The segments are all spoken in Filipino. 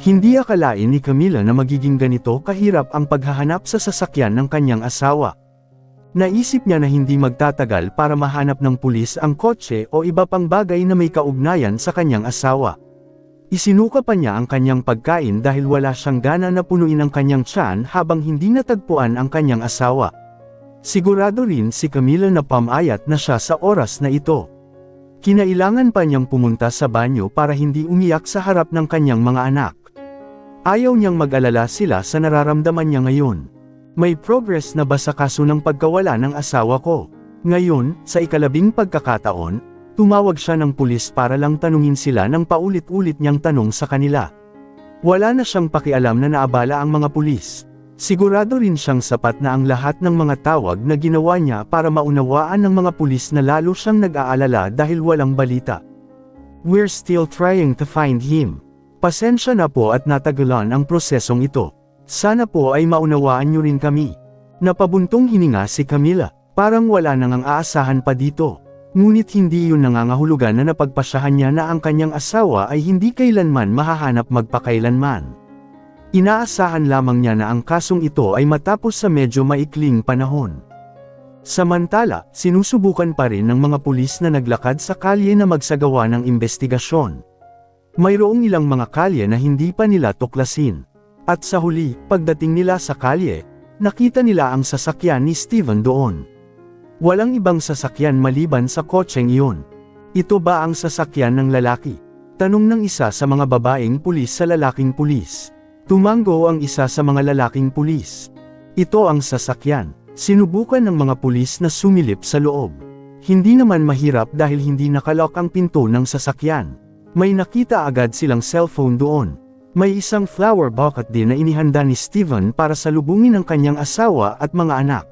Hindi akalain ni Camila na magiging ganito kahirap ang paghahanap sa sasakyan ng kanyang asawa. Naisip niya na hindi magtatagal para mahanap ng pulis ang kotse o iba pang bagay na may kaugnayan sa kanyang asawa. Isinuka pa niya ang kanyang pagkain dahil wala siyang gana na punuin ang kanyang tiyan habang hindi natagpuan ang kanyang asawa. Sigurado rin si Camila na pamayat na siya sa oras na ito. Kinailangan pa niyang pumunta sa banyo para hindi umiyak sa harap ng kanyang mga anak. Ayaw niyang mag-alala sila sa nararamdaman niya ngayon. May progress na ba sa kaso ng pagkawala ng asawa ko? Ngayon, sa ikalabing pagkakataon, tumawag siya ng pulis para lang tanungin sila ng paulit-ulit niyang tanong sa kanila. Wala na siyang pakialam na naabala ang mga pulis. Sigurado rin siyang sapat na ang lahat ng mga tawag na ginawa niya para maunawaan ng mga pulis na lalo siyang nag-aalala dahil walang balita. We're still trying to find him. Pasensya na po at natagalan ang prosesong ito. Sana po ay maunawaan niyo rin kami. Napabuntong hininga si Camila, parang wala nang ang aasahan pa dito. Ngunit hindi yun nangangahulugan na napagpasyahan niya na ang kanyang asawa ay hindi kailanman mahahanap magpakailanman. Inaasahan lamang niya na ang kasong ito ay matapos sa medyo maikling panahon. Samantala, sinusubukan pa rin ng mga pulis na naglakad sa kalye na magsagawa ng investigasyon. Mayroong ilang mga kalye na hindi pa nila tuklasin. At sa huli, pagdating nila sa kalye, nakita nila ang sasakyan ni Steven doon. Walang ibang sasakyan maliban sa kotseng iyon. Ito ba ang sasakyan ng lalaki? Tanong ng isa sa mga babaeng pulis sa lalaking pulis. Tumango ang isa sa mga lalaking pulis. Ito ang sasakyan. Sinubukan ng mga pulis na sumilip sa loob. Hindi naman mahirap dahil hindi nakalock ang pinto ng sasakyan. May nakita agad silang cellphone doon. May isang flower bouquet din na inihanda ni Steven para salubungin ang kanyang asawa at mga anak.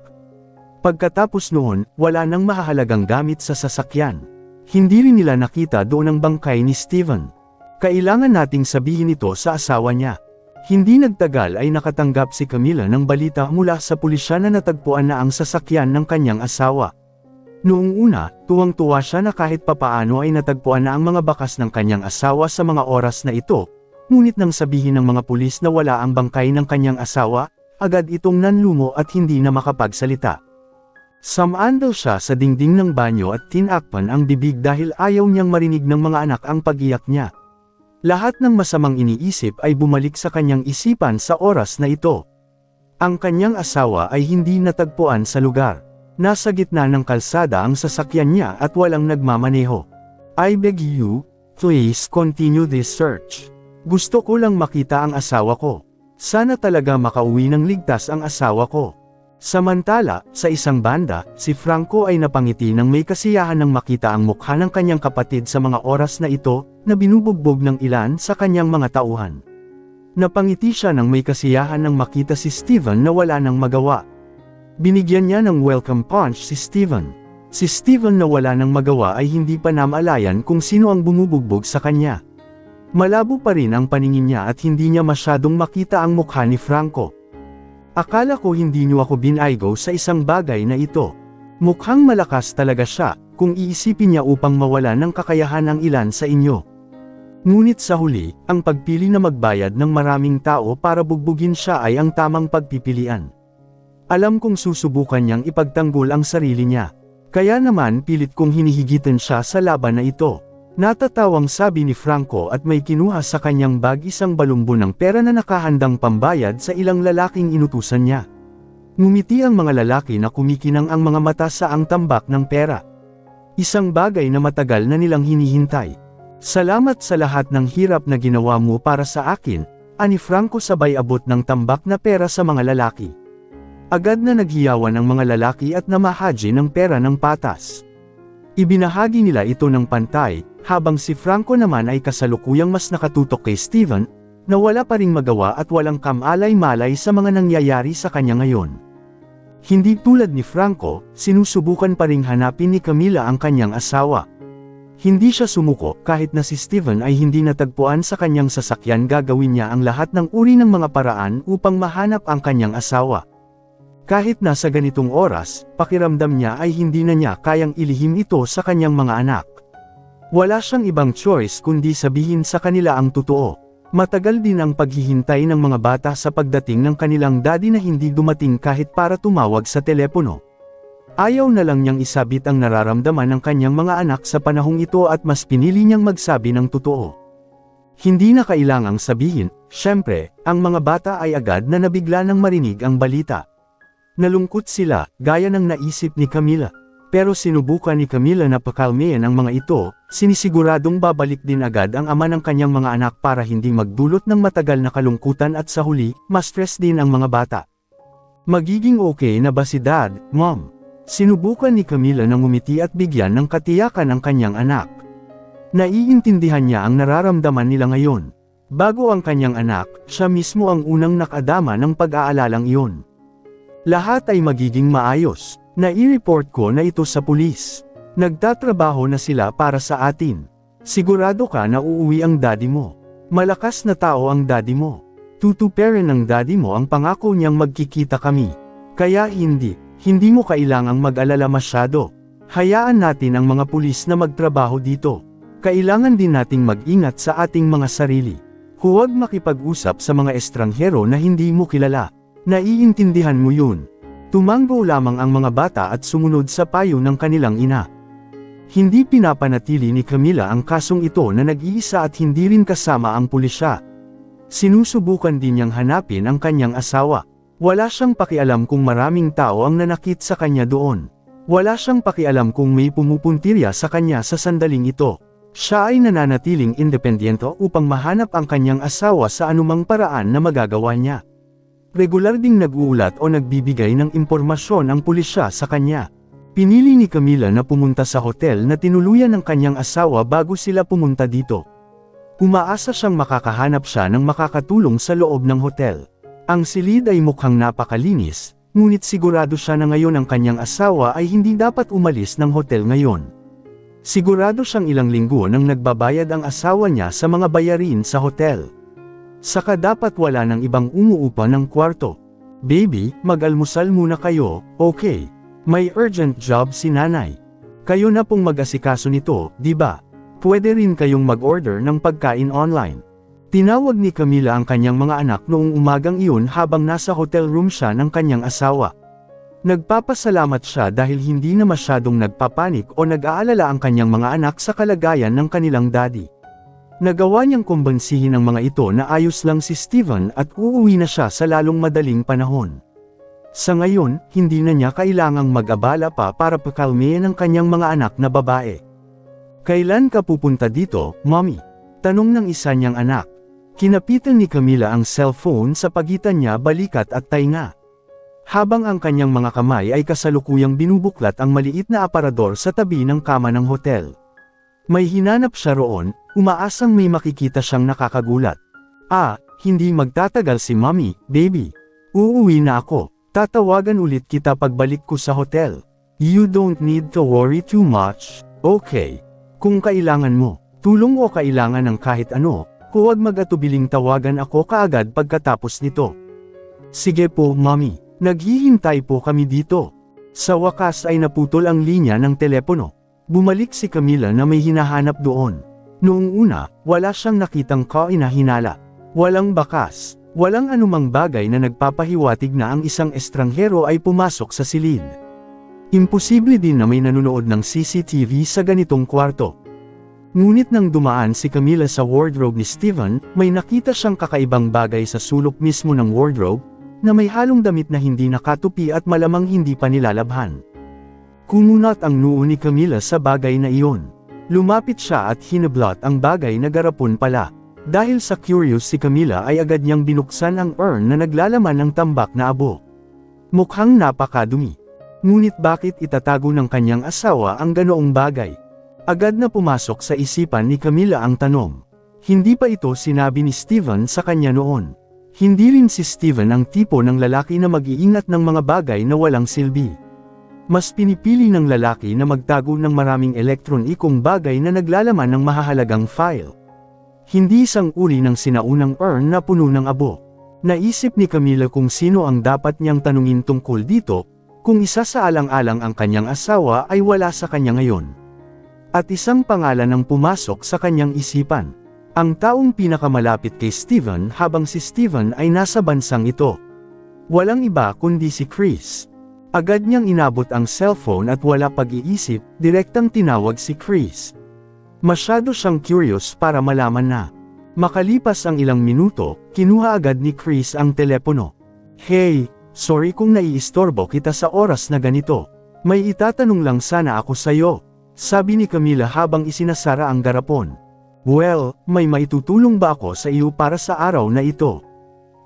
Pagkatapos noon, wala nang mahahalagang gamit sa sasakyan. Hindi rin nila nakita doon ang bangkay ni Steven. Kailangan nating sabihin ito sa asawa niya. Hindi nagtagal ay nakatanggap si Camila ng balita mula sa pulisya na natagpuan na ang sasakyan ng kanyang asawa. Noong una, tuwang-tuwa siya na kahit papaano ay natagpuan na ang mga bakas ng kanyang asawa sa mga oras na ito, ngunit nang sabihin ng mga pulis na wala ang bangkay ng kanyang asawa, agad itong nanlumo at hindi na makapagsalita. Sumandal siya sa dingding ng banyo at tinakpan ang bibig dahil ayaw niyang marinig ng mga anak ang pag-iyak niya. Lahat ng masamang iniisip ay bumalik sa kanyang isipan sa oras na ito. Ang kanyang asawa ay hindi natagpuan sa lugar. Nasa gitna ng kalsada ang sasakyan niya at walang nagmamaneho. I beg you, please continue this search. Gusto ko lang makita ang asawa ko. Sana talaga makauwi ng ligtas ang asawa ko. Samantala, sa isang banda, si Franco ay napangiti nang may kasiyahan nang makita ang mukha ng kanyang kapatid sa mga oras na ito, na binubugbog ng ilan sa kanyang mga tauhan. Napangiti siya nang may kasiyahan nang makita si Steven na wala nang magawa. Binigyan niya ng welcome punch si Steven. Si Steven na wala nang magawa ay hindi pa namalayan kung sino ang bumubugbog sa kanya. Malabo pa rin ang paningin niya at hindi niya masyadong makita ang mukha ni Franco. Akala ko hindi niyo ako binaygo sa isang bagay na ito. Mukhang malakas talaga siya, kung iisipin niya upang mawala ng kakayahan ang ilan sa inyo. Ngunit sa huli, ang pagpili na magbayad ng maraming tao para bugbugin siya ay ang tamang pagpipilian. Alam kong susubukan niyang ipagtanggol ang sarili niya. Kaya naman pilit kong hinihigitan siya sa laban na ito. Natatawang sabi ni Franco at may kinuha sa kanyang bag isang balumbo ng pera na nakahandang pambayad sa ilang lalaking inutusan niya. Ngumiti ang mga lalaki na kumikinang ang mga mata sa ang tambak ng pera. Isang bagay na matagal na nilang hinihintay. Salamat sa lahat ng hirap na ginawa mo para sa akin, ani Franco sabay abot ng tambak na pera sa mga lalaki. Agad na naghiyawan ang mga lalaki at namahaji ng pera ng patas. Ibinahagi nila ito ng pantay, habang si Franco naman ay kasalukuyang mas nakatutok kay Steven, na wala pa ring magawa at walang kamalay-malay sa mga nangyayari sa kanya ngayon. Hindi tulad ni Franco, sinusubukan pa ring hanapin ni Camila ang kanyang asawa. Hindi siya sumuko, kahit na si Steven ay hindi natagpuan sa kanyang sasakyan gagawin niya ang lahat ng uri ng mga paraan upang mahanap ang kanyang asawa. Kahit nasa ganitong oras, pakiramdam niya ay hindi na niya kayang ilihim ito sa kanyang mga anak. Wala siyang ibang choice kundi sabihin sa kanila ang totoo. Matagal din ang paghihintay ng mga bata sa pagdating ng kanilang daddy na hindi dumating kahit para tumawag sa telepono. Ayaw na lang niyang isabit ang nararamdaman ng kanyang mga anak sa panahong ito at mas pinili niyang magsabi ng totoo. Hindi na kailangang sabihin, syempre, ang mga bata ay agad na nabigla nang marinig ang balita. Nalungkot sila, gaya ng naisip ni Camila. Pero sinubukan ni Camila na pakalmayan ang mga ito, sinisiguradong babalik din agad ang ama ng kanyang mga anak para hindi magdulot ng matagal na kalungkutan at sa huli, ma-stress din ang mga bata. Magiging okay na ba si Dad, Mom? Sinubukan ni Camila na ngumiti at bigyan ng katiyakan ang kanyang anak. Naiintindihan niya ang nararamdaman nila ngayon. Bago ang kanyang anak, siya mismo ang unang nakadama ng pag-aalalang iyon. Lahat ay magiging maayos. Nai-report ko na ito sa pulis. Nagtatrabaho na sila para sa atin. Sigurado ka na uuwi ang daddy mo. Malakas na tao ang daddy mo. Tutuperin ng daddy mo ang pangako niyang magkikita kami. Kaya hindi mo kailangang mag-alala masyado. Hayaan natin ang mga pulis na magtrabaho dito. Kailangan din nating mag-ingat sa ating mga sarili. Huwag makipag-usap sa mga estranghero na hindi mo kilala. Naiintindihan mo yun. Tumanggo lamang ang mga bata at sumunod sa payo ng kanilang ina. Hindi pinapanatili ni Camila ang kasong ito na nag-iisa at hindi rin kasama ang pulisya. Sinusubukan din niyang hanapin ang kanyang asawa. Wala siyang pakialam kung maraming tao ang nanakit sa kanya doon. Wala siyang pakialam kung may pumupuntirya sa kanya sa sandaling ito. Siya ay nananatiling independento upang mahanap ang kanyang asawa sa anumang paraan na magagawa niya. Regular ding nag-uulat o nagbibigay ng impormasyon ang pulisya sa kanya. Pinili ni Camila na pumunta sa hotel na tinuluyan ng kanyang asawa bago sila pumunta dito. Umaasa siyang makakahanap siya ng makakatulong sa loob ng hotel. Ang silid ay mukhang napakalinis, ngunit sigurado siya na ngayon ang kanyang asawa ay hindi dapat umalis ng hotel ngayon. Sigurado siyang ilang linggo nang nagbabayad ang asawa niya sa mga bayarin sa hotel. Saka dapat wala ng ibang umuupa ng kwarto. Baby, mag-almusal muna kayo, okay? May urgent job si nanay. Kayo na pong mag-asikaso nito, di ba? Pwede rin kayong mag-order ng pagkain online. Tinawag ni Camila ang kanyang mga anak noong umagang iyon habang nasa hotel room siya ng kanyang asawa. Nagpapasalamat siya dahil hindi na masyadong nagpapanik o nag-aalala ang kanyang mga anak sa kalagayan ng kanilang daddy. Nagawa niyang kumbansihin ang mga ito na ayos lang si Steven at uuwi na siya sa lalong madaling panahon. Sa ngayon, hindi na niya kailangang mag-abala pa para pakalmayan ang kanyang mga anak na babae. Kailan ka pupunta dito, Mommy? Tanong ng isa niyang anak. Kinapitan ni Camila ang cellphone sa pagitan niya balikat at tainga. Habang ang kanyang mga kamay ay kasalukuyang binubuklat ang maliit na aparador sa tabi ng kama ng hotel. May hinanap siya roon, umaasang may makikita siyang nakakagulat. Hindi magtatagal si Mommy, baby. Uuwi na ako. Tatawagan ulit kita pagbalik ko sa hotel. You don't need to worry too much, okay? Kung kailangan mo, tulong o kailangan ng kahit ano, huwag mag-atubiling tawagan ako kaagad pagkatapos nito. Sige po, Mommy. Naghihintay po kami dito. Sa wakas ay naputol ang linya ng telepono. Bumalik si Camila na may hinahanap doon. Noong una, wala siyang nakitang kainahinala. Walang bakas, walang anumang bagay na nagpapahiwatig na ang isang estranghero ay pumasok sa silid. Imposible din na may nanonood ng CCTV sa ganitong kwarto. Ngunit nang dumaan si Camila sa wardrobe ni Steven, may nakita siyang kakaibang bagay sa sulok mismo ng wardrobe, na may halong damit na hindi nakatupi at malamang hindi pa nilalabhan. Kumunat ang noo ni Camila sa bagay na iyon. Lumapit siya at hinablot ang bagay na garapon pala. Dahil sa curious si Camila ay agad niyang binuksan ang urn na naglalaman ng tambak na abo. Mukhang napakadumi. Ngunit bakit itatago ng kanyang asawa ang ganoong bagay? Agad na pumasok sa isipan ni Camila ang tanong. Hindi pa ito sinabi ni Steven sa kanya noon. Hindi rin si Steven ang tipo ng lalaki na mag-iingat ng mga bagay na walang silbi. Mas pinipili ng lalaki na magtago ng maraming elektronikong bagay na naglalaman ng mahahalagang file. Hindi isang uri ng sinaunang urn na puno ng abo. Naisip ni Camila kung sino ang dapat niyang tanungin tungkol dito, kung isa sa alang-alang ang kanyang asawa ay wala sa kanya ngayon. At isang pangalan ang pumasok sa kanyang isipan. Ang taong pinakamalapit kay Steven habang si Steven ay nasa bansang ito. Walang iba kundi si Chris. Agad niyang inabot ang cellphone at wala pag-iisip, direktang tinawag si Chris. Masyado siyang curious para malaman na. Makalipas ang ilang minuto, kinuha agad ni Chris ang telepono. "Hey, sorry kung naiistorbo kita sa oras na ganito. May itatanong lang sana ako sa'yo," sabi ni Camila habang isinasara ang garapon. "Well, may maitutulong ba ako sa iyo para sa araw na ito?"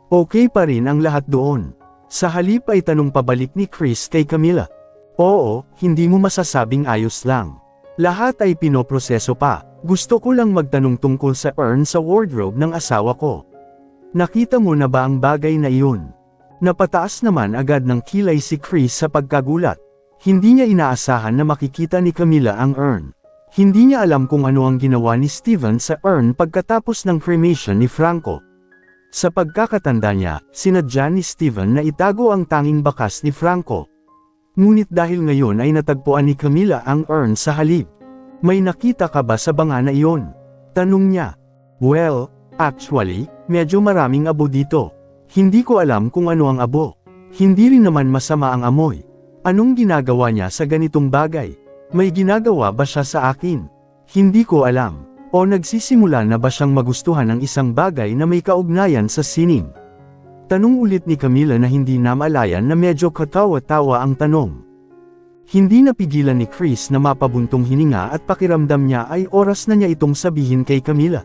Okay pa rin ang lahat doon. Sa halip ay tanong pabalik ni Chris kay Camila. "Oo, hindi mo masasabing ayos lang. Lahat ay pinoproseso pa. Gusto ko lang magtanong tungkol sa urn sa wardrobe ng asawa ko. Nakita mo na ba ang bagay na iyon?" Napataas naman agad ng kilay si Chris sa pagkagulat. Hindi niya inaasahan na makikita ni Camila ang urn. Hindi niya alam kung ano ang ginawa ni Steven sa urn pagkatapos ng cremation ni Franco. Sa pagkakatanda niya, sinadya ni Steven na itago ang tanging bakas ni Franco. Ngunit dahil ngayon ay natagpuan ni Camila ang urn sa halip. "May nakita ka ba sa banga na iyon?" tanong niya. "Well, actually, medyo maraming abo dito. Hindi ko alam kung ano ang abo. Hindi rin naman masama ang amoy. Anong ginagawa niya sa ganitong bagay? May ginagawa ba siya sa akin? Hindi ko alam. O nagsisimula na ba siyang magustuhan ng isang bagay na may kaugnayan sa sining?" Tanong ulit ni Camila na hindi namalayan na medyo katawa-tawa ang tanong. Hindi napigilan ni Chris na mapabuntong hininga at pakiramdam niya ay oras na niya itong sabihin kay Camila.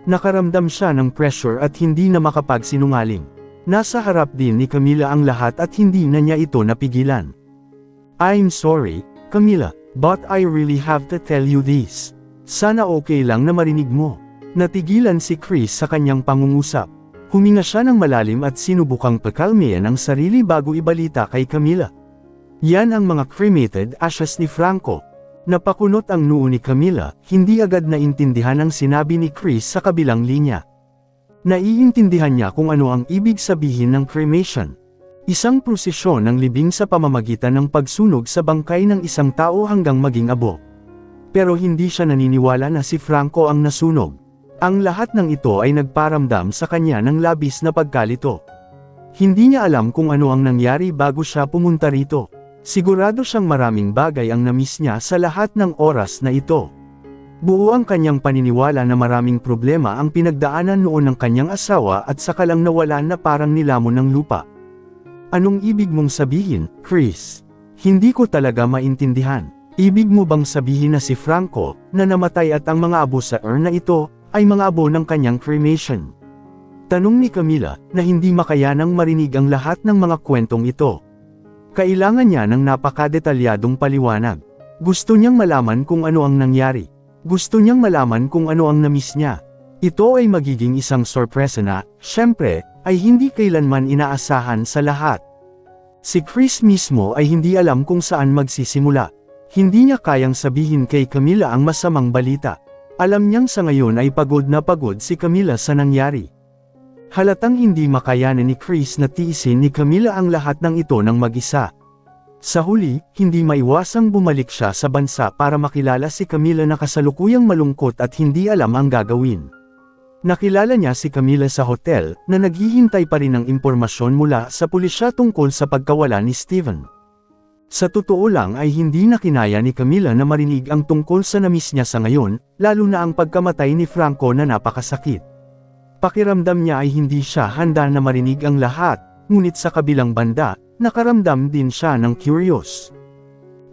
Nakaramdam siya ng pressure at hindi na makapagsinungaling. Nasa harap din ni Camila ang lahat at hindi na niya ito napigilan. "I'm sorry, Camila, but I really have to tell you this. Sana okay lang na marinig mo." Natigilan si Chris sa kanyang pangungusap. Huminga siya ng malalim at sinubukang pakalmayan ang sarili bago ibalita kay Camila. "Yan ang mga cremated ashes ni Franco." Napakunot ang noo ni Camila, hindi agad naintindihan ang sinabi ni Chris sa kabilang linya. Naiintindihan niya kung ano ang ibig sabihin ng cremation. Isang prosesyon ng libing sa pamamagitan ng pagsunog sa bangkay ng isang tao hanggang maging abo. Pero hindi siya naniniwala na si Franco ang nasunog. Ang lahat ng ito ay nagparamdam sa kanya ng labis na pagkalito. Hindi niya alam kung ano ang nangyari bago siya pumunta rito. Sigurado siyang maraming bagay ang namiss niya sa lahat ng oras na ito. Buo ang kanyang paniniwala na maraming problema ang pinagdaanan noon ng kanyang asawa at saka lang nawalan na parang nilamon ng lupa. "Anong ibig mong sabihin, Chris? Hindi ko talaga maintindihan. Ibig mo bang sabihin na si Franco, na namatay at ang mga abo sa urn na ito, ay mga abo ng kanyang cremation?" Tanong ni Camila, na hindi makayanang marinig ang lahat ng mga kwentong ito. Kailangan niya ng napakadetalyadong paliwanag. Gusto niyang malaman kung ano ang nangyari. Gusto niyang malaman kung ano ang namiss niya. Ito ay magiging isang sorpresa na, syempre, ay hindi kailanman inaasahan sa lahat. Si Chris mismo ay hindi alam kung saan magsisimula. Hindi niya kayang sabihin kay Camila ang masamang balita. Alam niyang sa ngayon ay pagod na pagod si Camila sa nangyari. Halatang hindi makayanan ni Chris na tiisin ni Camila ang lahat ng ito ng mag-isa. Sa huli, hindi maiwasang bumalik siya sa bansa para makilala si Camila na kasalukuyang malungkot at hindi alam ang gagawin. Nakilala niya si Camila sa hotel, na naghihintay pa rin ng impormasyon mula sa pulisya tungkol sa pagkawala ni Steven. Sa totoo lang ay hindi na kinaya ni Camila na marinig ang tungkol sa namiss niya sa ngayon, lalo na ang pagkamatay ni Franco na napakasakit. Pakiramdam niya ay hindi siya handa na marinig ang lahat, ngunit sa kabilang banda, nakaramdam din siya ng curious.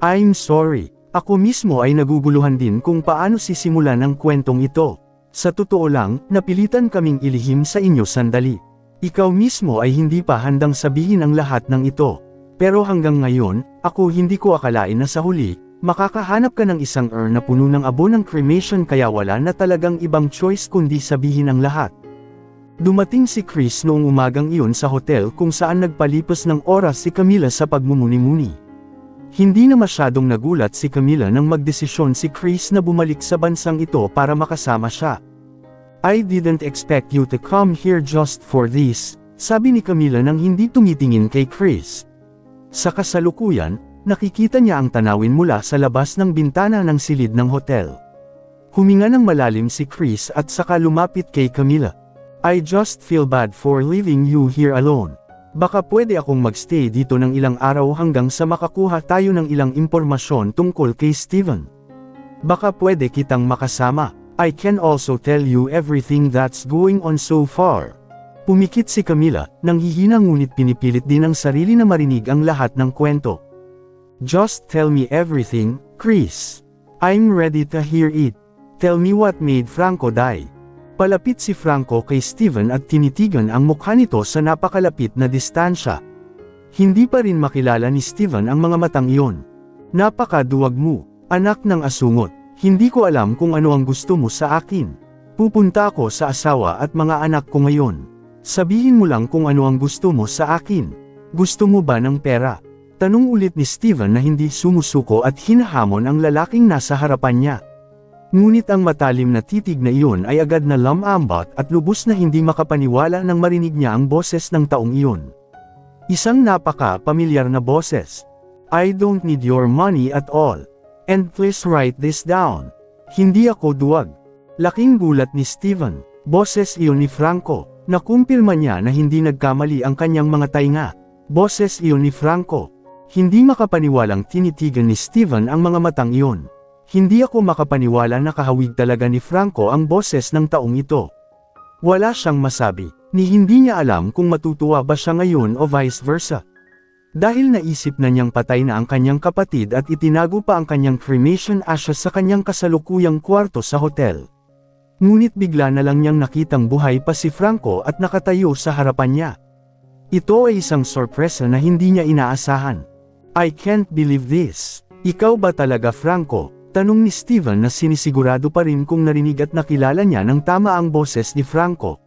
"I'm sorry, ako mismo ay naguguluhan din kung paano sisimulan ang kwentong ito. Sa totoo lang, napilitan kaming ilihim sa inyo sandali. Ikaw mismo ay hindi pa handang sabihin ang lahat ng ito. Pero hanggang ngayon, ako hindi ko akalain na sa huli, makakahanap ka ng isang urn na puno ng abo ng cremation kaya wala na talagang ibang choice kundi sabihin ang lahat." Dumating si Chris noong umagang iyon sa hotel kung saan nagpalipas ng oras si Camila sa pagmumuni-muni. Hindi na masyadong nagulat si Camila nang magdesisyon si Chris na bumalik sa bansang ito para makasama siya. "I didn't expect you to come here just for this," sabi ni Camila nang hindi tumitingin kay Chris. Sa kasalukuyan, nakikita niya ang tanawin mula sa labas ng bintana ng silid ng hotel. Huminga ng malalim si Chris at saka lumapit kay Camila. I just feel bad for leaving you here alone. Baka pwede akong magstay dito ng ilang araw hanggang sa makakuha tayo ng ilang impormasyon tungkol kay Steven. Baka pwede kitang makasama. I can also tell you everything that's going on so far. Pumikit si Camila, nanghihina ngunit pinipilit din ang sarili na marinig ang lahat ng kwento. Just tell me everything, Chris. I'm ready to hear it. Tell me what made Franco die. Palapit si Franco kay Steven at tinitigan ang mukha nito sa napakalapit na distansya. Hindi pa rin makilala ni Steven ang mga matang iyon. Napakaduwag mo, anak ng asungot. Hindi ko alam kung ano ang gusto mo sa akin. Pupunta ako sa asawa at mga anak ko ngayon. Sabihin mo lang kung ano ang gusto mo sa akin. Gusto mo ba ng pera? Tanong ulit ni Steven na hindi sumusuko at hinahamon ang lalaking nasa harapan niya. Ngunit ang matalim na titig na iyon ay agad na lamambot at lubos na hindi makapaniwala nang marinig niya ang boses ng taong iyon. Isang napaka-pamilyar na boses. I don't need your money at all. And please write this down. Hindi ako duwag. Laking gulat ni Steven. Boses iyon ni Franco. Nakumpirma niya na hindi nagkamali ang kanyang mga tainga. Boses iyon ni Franco. Hindi makapaniwalang tinitigan ni Steven ang mga matang iyon. Hindi ako makapaniwala na kahawig talaga ni Franco ang boses ng taong ito. Wala siyang masabi, ni hindi niya alam kung matutuwa ba siya ngayon o vice versa. Dahil naisip na niyang patay na ang kanyang kapatid at itinago pa ang kanyang cremation ashes sa kanyang kasalukuyang kwarto sa hotel. Ngunit bigla na lang niyang nakitang buhay pa si Franco at nakatayo sa harapan niya. Ito ay isang sorpresa na hindi niya inaasahan. I can't believe this. Ikaw ba talaga, Franco? Tanong ni Steven na sinisigurado pa rin kung narinig at nakilala niya ng tama ang boses ni Franco.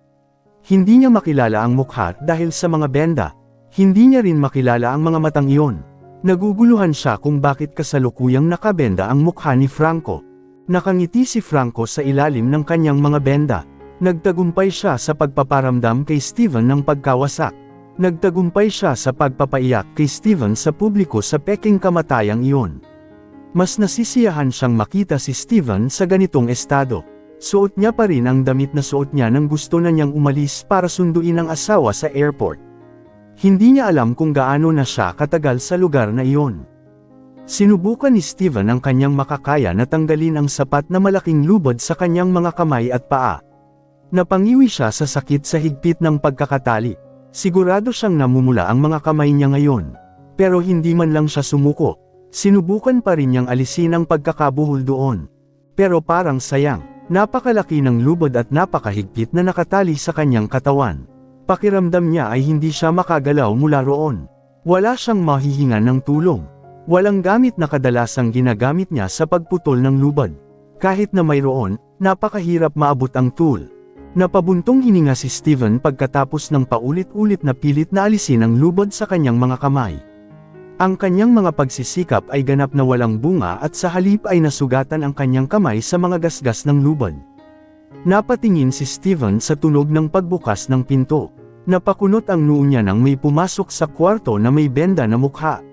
Hindi niya makilala ang mukha dahil sa mga benda. Hindi niya rin makilala ang mga matang iyon. Naguguluhan siya kung bakit kasalukuyang nakabenda ang mukha ni Franco. Nakangiti si Franco sa ilalim ng kanyang mga benda. Nagtagumpay siya sa pagpaparamdam kay Steven ng pagkawasak. Nagtagumpay siya sa pagpapaiyak kay Steven sa publiko sa peking kamatayang iyon. Mas nasisiyahan siyang makita si Steven sa ganitong estado. Suot niya pa rin ang damit na suot niya nang gusto na niyang umalis para sunduin ang asawa sa airport. Hindi niya alam kung gaano na siya katagal sa lugar na iyon. Sinubukan ni Steven ang kanyang makakaya na tanggalin ang sapat na malaking lubod sa kanyang mga kamay at paa. Napangiwi siya sa sakit sa higpit ng pagkakatali. Sigurado siyang namumula ang mga kamay niya ngayon. Pero hindi man lang siya sumuko. Sinubukan pa rin niyang alisin ang pagkakabuhol doon. Pero parang sayang, napakalaki ng lubod at napakahigpit na nakatali sa kanyang katawan. Pakiramdam niya ay hindi siya makagalaw mula roon. Wala siyang mahihingan ng tulong. Walang gamit na kadalasang ginagamit niya sa pagputol ng lubod. Kahit na mayroon, napakahirap maabot ang tool. Napabuntong hininga si Steven pagkatapos ng paulit-ulit na pilit na alisin ang lubod sa kanyang mga kamay. Ang kanyang mga pagsisikap ay ganap na walang bunga at sa halip ay nasugatan ang kanyang kamay sa mga gasgas ng lubod. Napatingin si Steven sa tunog ng pagbukas ng pinto. Napakunot ang noo niya nang may pumasok sa kwarto na may benda na mukha.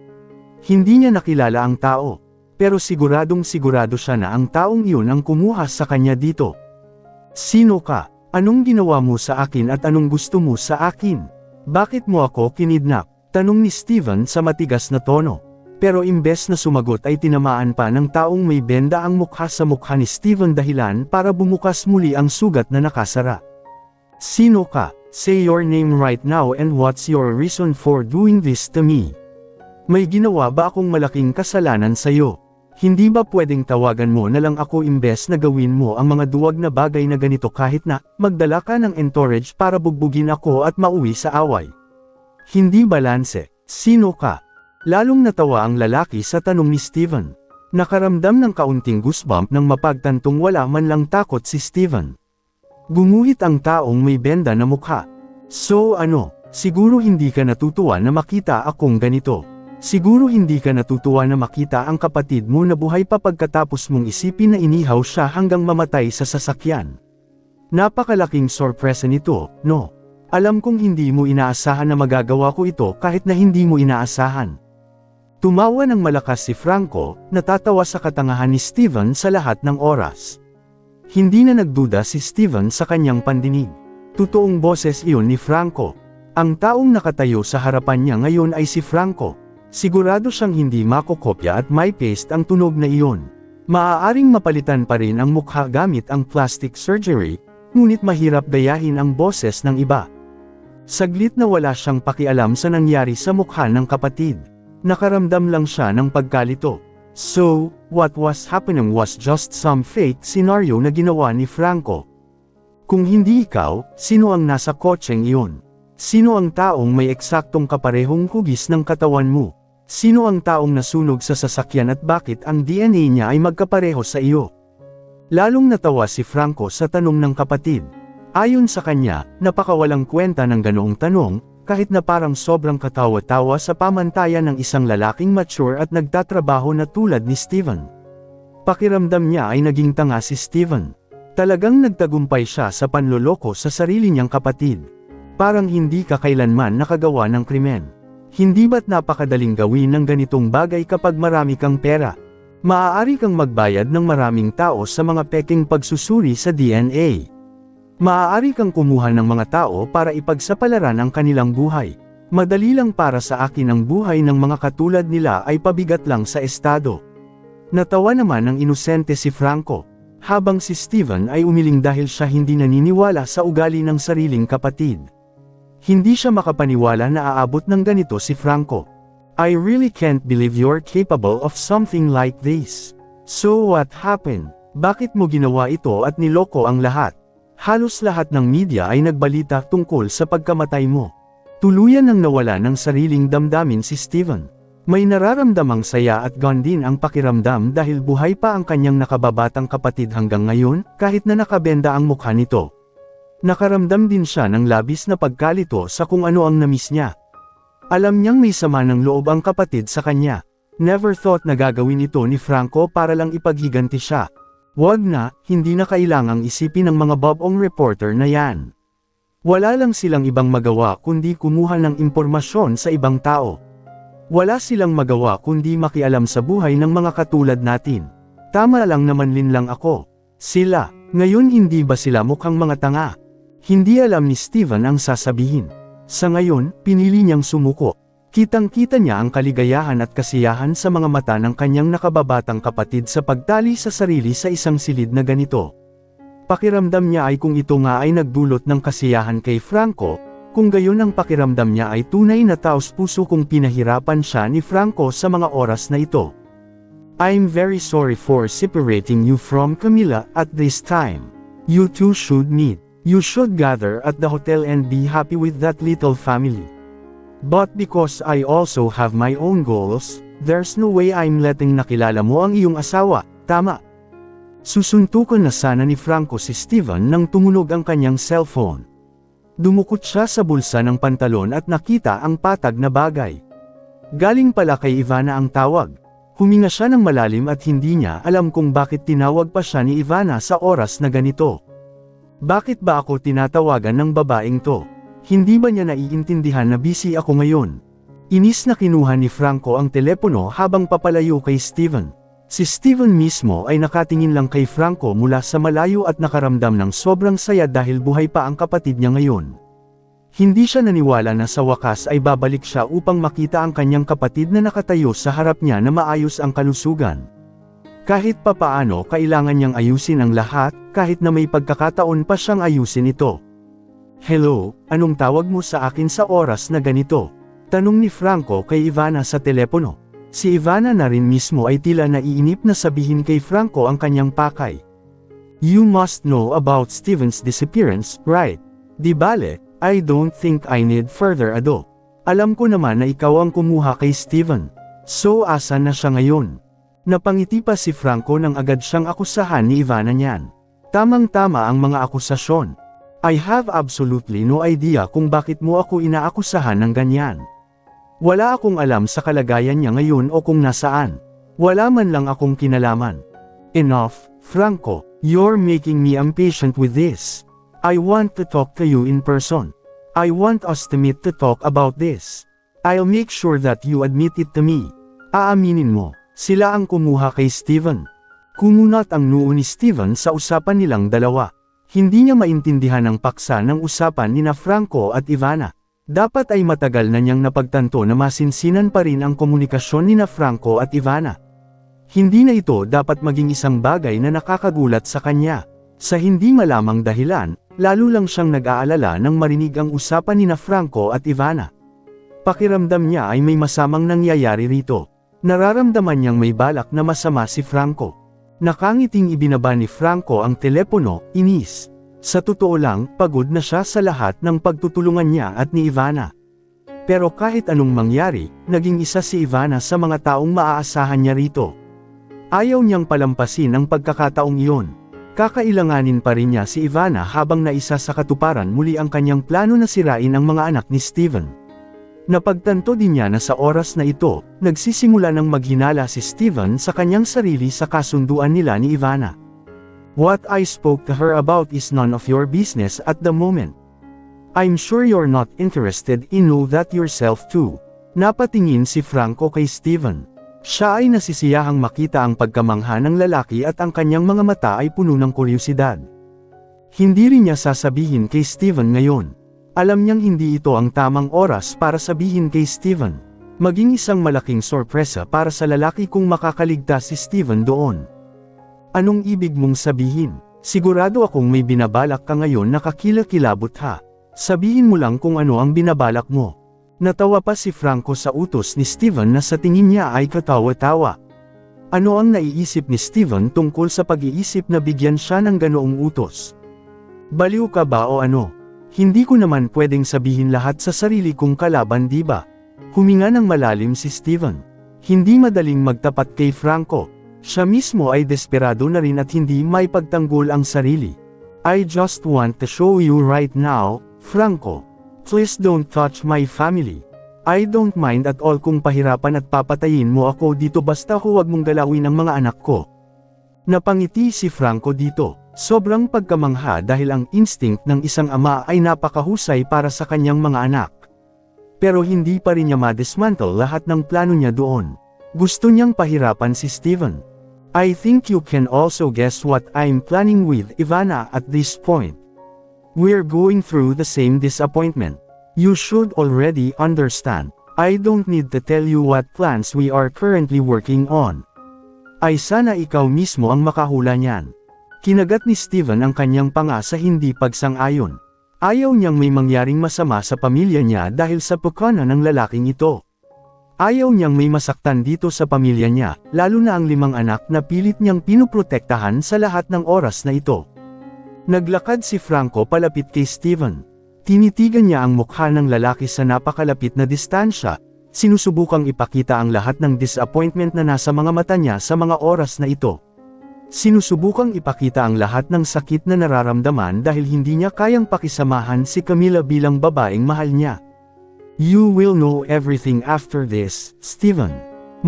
Hindi niya nakilala ang tao, pero siguradong sigurado siya na ang taong iyon ang kumuha sa kanya dito. Sino ka? Anong ginawa mo sa akin at anong gusto mo sa akin? Bakit mo ako kinidnap? Tanong ni Steven sa matigas na tono. Pero imbes na sumagot ay tinamaan pa ng taong may benda ang mukha sa mukha ni Steven dahilan para bumukas muli ang sugat na nakasara. Sino ka? Say your name right now and what's your reason for doing this to me? May ginawa ba akong malaking kasalanan sa'yo? Hindi ba pwedeng tawagan mo na lang ako imbes na gawin mo ang mga duwag na bagay na ganito kahit na magdala ka ng entourage para bugbugin ako at mauwi sa away? Hindi balanse. Sino ka? Lalong natawa ang lalaki sa tanong ni Steven. Nakaramdam ng kaunting goosebump nang mapagtantong wala man lang takot si Steven. Gumuhit ang taong may benda na mukha. So ano, siguro hindi ka natutuwa na makita akong ganito. Siguro hindi ka natutuwa na makita ang kapatid mo na buhay pa pagkatapos mong isipin na inihaw siya hanggang mamatay sa sasakyan. Napakalaking sorpresa nito, no? Alam kong hindi mo inaasahan na magagawa ko ito kahit na hindi mo inaasahan. Tumawa ng malakas si Franco, natatawa sa katangahan ni Steven sa lahat ng oras. Hindi na nagduda si Steven sa kanyang pandinig. Totoong boses iyon ni Franco. Ang taong nakatayo sa harapan niya ngayon ay si Franco. Sigurado siyang hindi makokopya at may paste ang tunog na iyon. Maaaring mapalitan pa rin ang mukha gamit ang plastic surgery, ngunit mahirap gayahin ang boses ng iba. Saglit na wala siyang pakialam sa nangyari sa mukha ng kapatid. Nakaramdam lang siya ng pagkalito. So, what was happening was just some fake scenario na ginawa ni Franco. Kung hindi ikaw, sino ang nasa kotseng iyon? Sino ang taong may eksaktong kaparehong hugis ng katawan mo? Sino ang taong nasunog sa sasakyan at bakit ang DNA niya ay magkapareho sa iyo? Lalong natawa si Franco sa tanong ng kapatid. Ayon sa kanya, napakawalang kwenta ng ganoong tanong, kahit na parang sobrang katawa-tawa sa pamantayan ng isang lalaking mature at nagtatrabaho na tulad ni Steven. Pakiramdam niya ay naging tanga si Steven. Talagang nagtagumpay siya sa panloloko sa sarili niyang kapatid. Parang hindi ka kailanman nakagawa ng krimen. Hindi ba't napakadaling gawin ng ganitong bagay kapag marami kang pera? Maaari kang magbayad ng maraming tao sa mga peking pagsusuri sa DNA. Maaari kang kumuha ng mga tao para ipagsapalaran ang kanilang buhay. Madali lang para sa akin ang buhay ng mga katulad nila ay pabigat lang sa estado. Natawa naman ng inosente si Franco, habang si Steven ay umiling dahil siya hindi naniniwala sa ugali ng sariling kapatid. Hindi siya makapaniwala na aabot ng ganito si Franco. I really can't believe you're capable of something like this. So what happened? Bakit mo ginawa ito at niloko ang lahat? Halos lahat ng media ay nagbalita tungkol sa pagkamatay mo. Tuluyan nang nawala ng sariling damdamin si Steven. May nararamdamang saya at gone din ang pakiramdam dahil buhay pa ang kanyang nakababatang kapatid hanggang ngayon, kahit na nakabenda ang mukha nito. Nakaramdam din siya ng labis na pagkalito sa kung ano ang namiss niya. Alam niyang may sama ng loob ang kapatid sa kanya. Never thought na gagawin ito ni Franco para lang ipaghiganti siya. Wag na, hindi na kailangang isipin ng mga bobong reporter na yan. Wala lang silang ibang magawa kundi kumuha ng impormasyon sa ibang tao. Wala silang magawa kundi makialam sa buhay ng mga katulad natin. Tama lang naman linlang ako. Sila, ngayon hindi ba sila mukhang mga tanga? Hindi alam ni Steven ang sasabihin. Sa ngayon, pinili niyang sumuko. Kitang-kita niya ang kaligayahan at kasiyahan sa mga mata ng kanyang nakababatang kapatid sa pagtali sa sarili sa isang silid na ganito. Pakiramdam niya ay kung ito nga ay nagdulot ng kasiyahan kay Franco, kung gayon ang pakiramdam niya ay tunay na taos-puso kung pinahirapan siya ni Franco sa mga oras na ito. I'm very sorry for separating you from Camila at this time. You two should meet. You should gather at the hotel and be happy with that little family. But because I also have my own goals, there's no way I'm letting nakilala mo ang iyong asawa, tama? Susuntukan na sana ni Franco si Steven nang tumunog ang kanyang cellphone. Dumukot siya sa bulsa ng pantalon at nakita ang patag na bagay. Galing pala kay Ivana ang tawag. Huminga siya ng malalim at hindi niya alam kung bakit tinawag pa siya ni Ivana sa oras na ganito. Bakit ba ako tinatawagan ng babaeng to? Hindi ba niya naiintindihan na busy ako ngayon? Inis na kinuha ni Franco ang telepono habang papalayo kay Steven. Si Steven mismo ay nakatingin lang kay Franco mula sa malayo at nakaramdam ng sobrang saya dahil buhay pa ang kapatid niya ngayon. Hindi siya naniwala na sa wakas ay babalik siya upang makita ang kanyang kapatid na nakatayo sa harap niya na maayos ang kalusugan. Kahit papaano kailangan niyang ayusin ang lahat, kahit na may pagkakataon pa siyang ayusin ito. Hello, anong tawag mo sa akin sa oras na ganito? Tanong ni Franco kay Ivana sa telepono. Si Ivana na rin mismo ay tila naiinip na sabihin kay Franco ang kanyang pakay. You must know about Steven's disappearance, right? Di bale, I don't think I need further ado. Alam ko naman na ikaw ang kumuha kay Steven. So asan na siya ngayon? Napangiti pa si Franco nang agad siyang akusahan ni Ivana niyan. Tamang-tama ang mga akusasyon. I have absolutely no idea kung bakit mo ako inaakusahan ng ganyan. Wala akong alam sa kalagayan niya ngayon o kung nasaan. Wala man lang akong kinalaman. Enough, Franco, you're making me impatient with this. I want to talk to you in person. I want us to meet to talk about this. I'll make sure that you admit it to me. Aaminin mo, sila ang kumuha kay Steven. Kumunat ang noo ni Steven sa usapan nilang dalawa. Hindi niya maintindihan ang paksa ng usapan nina Franco at Ivana. Dapat ay matagal na niyang napagtanto na masinsinan pa rin ang komunikasyon nina Franco at Ivana. Hindi na ito dapat maging isang bagay na nakakagulat sa kanya. Sa hindi malamang dahilan, lalo lang siyang nag-aalala nang marinig ang usapan nina Franco at Ivana. Pakiramdam niya ay may masamang nangyayari rito. Nararamdaman niyang may balak na masama si Franco. Nakangiting ibinaba ni Franco ang telepono, inis. Sa totoo lang, pagod na siya sa lahat ng pagtutulungan niya at ni Ivana. Pero kahit anong mangyari, naging isa si Ivana sa mga taong maaasahan niya rito. Ayaw niyang palampasin ang pagkakataong iyon. Kakailanganin pa rin niya si Ivana habang naisa sa katuparan muli ang kanyang plano na sirain ang mga anak ni Steven. Napagtanto din niya na sa oras na ito, nagsisimula ng maghinala si Steven sa kanyang sarili sa kasunduan nila ni Ivana. What I spoke to her about is none of your business at the moment. I'm sure you're not interested in know that yourself too. Napatingin si Franco kay Steven. Siya ay nasisiyahang makita ang pagkamangha ng lalaki at ang kanyang mga mata ay puno ng kuryosidad. Hindi rin niya sasabihin kay Steven ngayon. Alam niyang hindi ito ang tamang oras para sabihin kay Steven. Maging isang malaking sorpresa para sa lalaki kung makakaligtas si Steven doon. Anong ibig mong sabihin? Sigurado akong may binabalak ka ngayon na kakilakilabot ha. Sabihin mo lang kung ano ang binabalak mo. Natawa pa si Franco sa utos ni Steven na sa tingin niya ay katawa-tawa. Ano ang naiisip ni Steven tungkol sa pag-iisip na bigyan siya ng ganoong utos? Baliw ka ba o ano? Hindi ko naman pwedeng sabihin lahat sa sarili kong kalaban, di ba? Huminga ng malalim si Steven. Hindi madaling magtapat kay Franco. Siya mismo ay desperado na rin at hindi may pagtanggol ang sarili. I just want to show you right now, Franco. Please don't touch my family. I don't mind at all kung pahirapan at papatayin mo ako dito basta huwag mong galawin ang mga anak ko. Napangiti si Franco dito. Sobrang pagkamangha dahil ang instinct ng isang ama ay napakahusay para sa kanyang mga anak. Pero hindi pa rin niya madismantle lahat ng plano niya doon. Gusto niyang pahirapan si Steven. I think you can also guess what I'm planning with Ivana at this point. We're going through the same disappointment. You should already understand. I don't need to tell you what plans we are currently working on. Ay sana ikaw mismo ang makahula niyan. Kinagat ni Steven ang kanyang panga sa hindi pagsang-ayon. Ayaw niyang may mangyaring masama sa pamilya niya dahil sa pukana ng lalaking ito. Ayaw niyang may masaktan dito sa pamilya niya, lalo na ang 5 anak na pilit niyang pinuprotektahan sa lahat ng oras na ito. Naglakad si Franco palapit kay Steven. Tinitigan niya ang mukha ng lalaki sa napakalapit na distansya, sinusubukang ipakita ang lahat ng disappointment na nasa mga mata niya sa mga oras na ito. Sinusubukang ipakita ang lahat ng sakit na nararamdaman dahil hindi niya kayang pakisamahan si Camila bilang babaeng mahal niya. You will know everything after this, Steven.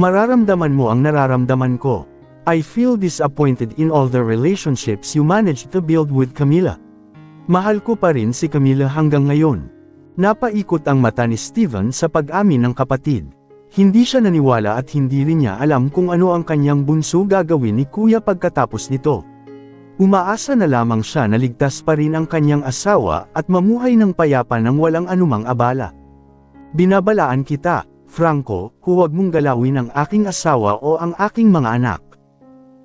Mararamdaman mo ang nararamdaman ko. I feel disappointed in all the relationships you managed to build with Camila. Mahal ko pa rin si Camila hanggang ngayon. Napaikot ang mata ni Steven sa pag-amin ng kapatid. Hindi siya naniwala at hindi rin niya alam kung ano ang kanyang bunso gagawin ni kuya pagkatapos nito. Umaasa na lamang siya na ligtas pa rin ang kanyang asawa at mamuhay ng payapa ng walang anumang abala. Binabalaan kita, Franco, huwag mong galawin ang aking asawa o ang aking mga anak.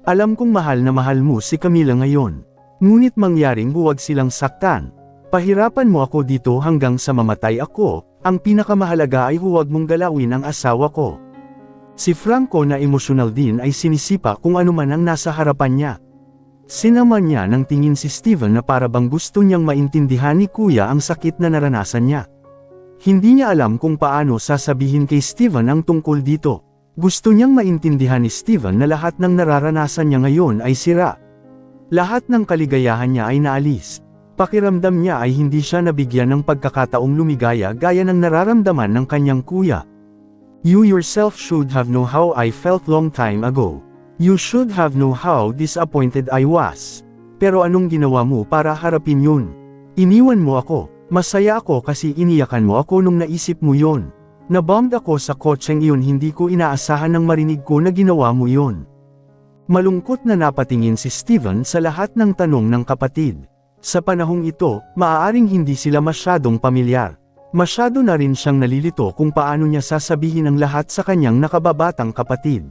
Alam kong mahal na mahal mo si Camila ngayon. Ngunit mangyaring huwag silang saktan. Pahirapan mo ako dito hanggang sa mamatay ako. Ang pinakamahalaga ay huwag mong galawin ang asawa ko. Si Franco na emosyonal din ay sinisipa kung ano man ang nasa harapan niya. Sinaman niya ng tingin si Steven na para bang gusto niyang maintindihan ni kuya ang sakit na naranasan niya. Hindi niya alam kung paano sasabihin kay Steven ang tungkol dito. Gusto niyang maintindihan ni Steven na lahat ng nararanasan niya ngayon ay sira. Lahat ng kaligayahan niya ay naalis. Pakiramdam niya ay hindi siya nabigyan ng pagkakataong lumigaya gaya ng nararamdaman ng kanyang kuya. You yourself should have known how I felt long time ago. You should have known how disappointed I was. Pero anong ginawa mo para harapin yun? Iniwan mo ako. Masaya ako kasi iniyakan mo ako nung naisip mo yun. Nabummed ako sa kotseng iyon, hindi ko inaasahan ng marinig ko na ginawa mo yun. Malungkot na napatingin si Steven sa lahat ng tanong ng kapatid. Sa panahong ito, maaaring hindi sila masyadong pamilyar. Masyado na rin siyang nalilito kung paano niya sasabihin ang lahat sa kanyang nakababatang kapatid.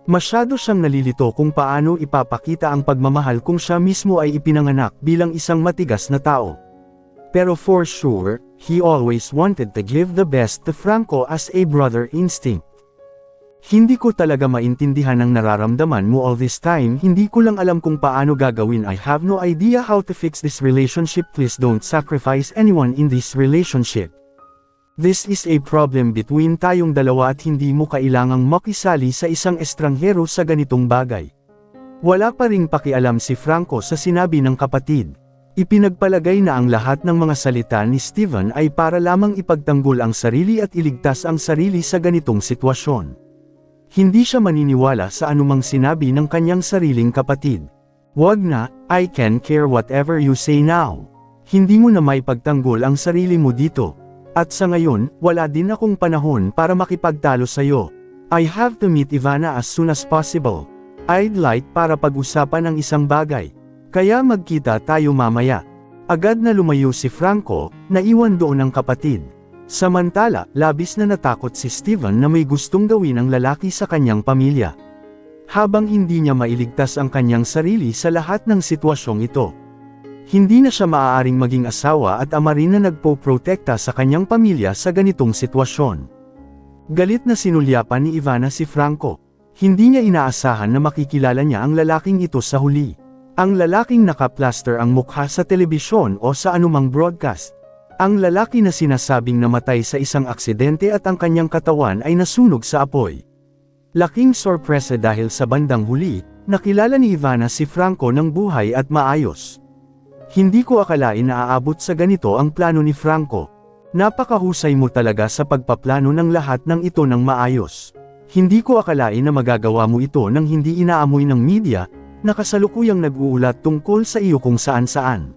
Masyado siyang nalilito kung paano ipapakita ang pagmamahal kung siya mismo ay ipinanganak bilang isang matigas na tao. Pero for sure, he always wanted to give the best to Franco as a brother instinct. Hindi ko talaga maintindihan ang nararamdaman mo all this time, hindi ko lang alam kung paano gagawin. I have no idea how to fix this relationship. Please don't sacrifice anyone in this relationship. This is a problem between tayong dalawa at hindi mo kailangang makisali sa isang estranghero sa ganitong bagay. Wala pa ring pakialam si Franco sa sinabi ng kapatid. Ipinagpalagay na ang lahat ng mga salita ni Steven ay para lamang ipagtanggol ang sarili at iligtas ang sarili sa ganitong sitwasyon. Hindi siya maniniwala sa anumang sinabi ng kanyang sariling kapatid. Wag na, I can care whatever you say now. Hindi mo na may pagtanggol ang sarili mo dito. At sa ngayon, wala din akong panahon para makipagtalo sa'yo. I have to meet Ivana as soon as possible. I'd like para pag-usapan ang isang bagay. Kaya magkita tayo mamaya. Agad na lumayo si Franco, naiwan doon ang kapatid. Samantala, labis na natakot si Steven na may gustong gawin ang lalaki sa kanyang pamilya. Habang hindi niya mailigtas ang kanyang sarili sa lahat ng sitwasyong ito. Hindi na siya maaaring maging asawa at ama rin na nagpo-protekta sa kanyang pamilya sa ganitong sitwasyon. Galit na sinulyapan ni Ivana si Franco. Hindi niya inaasahan na makikilala niya ang lalaking ito sa huli. Ang lalaking naka-plaster ang mukha sa telebisyon o sa anumang broadcast. Ang lalaki na sinasabing namatay sa isang aksidente at ang kanyang katawan ay nasunog sa apoy. Laking sorpresa dahil sa bandang huli, nakilala ni Ivana si Franco ng buhay at maayos. Hindi ko akalain na aabot sa ganito ang plano ni Franco. Napakahusay mo talaga sa pagpaplano ng lahat ng ito ng maayos. Hindi ko akalain na magagawa mo ito nang hindi inaamoy ng media, na kasalukuyang nag-uulat tungkol sa iyo kung saan-saan.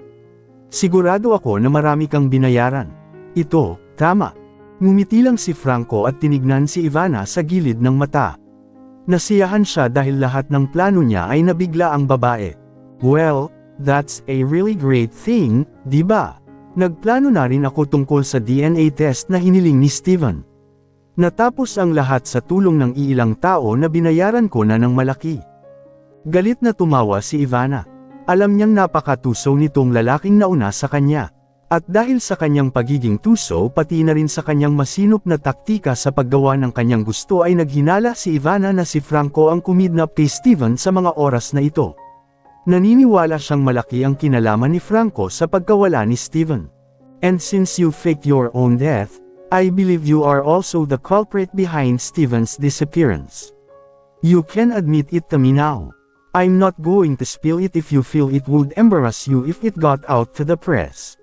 Sigurado ako na marami kang binayaran. Ito, tama. Ngumiti lang si Franco at tinignan si Ivana sa gilid ng mata. Nasiyahan siya dahil lahat ng plano niya ay nabigla ang babae. Well, that's a really great thing, di ba? Nagplano na rin ako tungkol sa DNA test na hiniling ni Steven. Natapos ang lahat sa tulong ng iilang tao na binayaran ko na ng malaki. Galit na tumawa si Ivana. Alam niyang napakatuso nitong lalaking nauna sa kanya. At dahil sa kanyang pagiging tuso pati na rin sa kanyang masinop na taktika sa paggawa ng kanyang gusto ay naghinala si Ivana na si Franco ang kumidnap kay Steven sa mga oras na ito. Naniniwala siyang malaki ang kinalaman ni Franco sa pagkawala ni Steven. And since you faked your own death, I believe you are also the culprit behind Steven's disappearance. You can admit it to me now. I'm not going to spill it if you feel it would embarrass you if it got out to the press.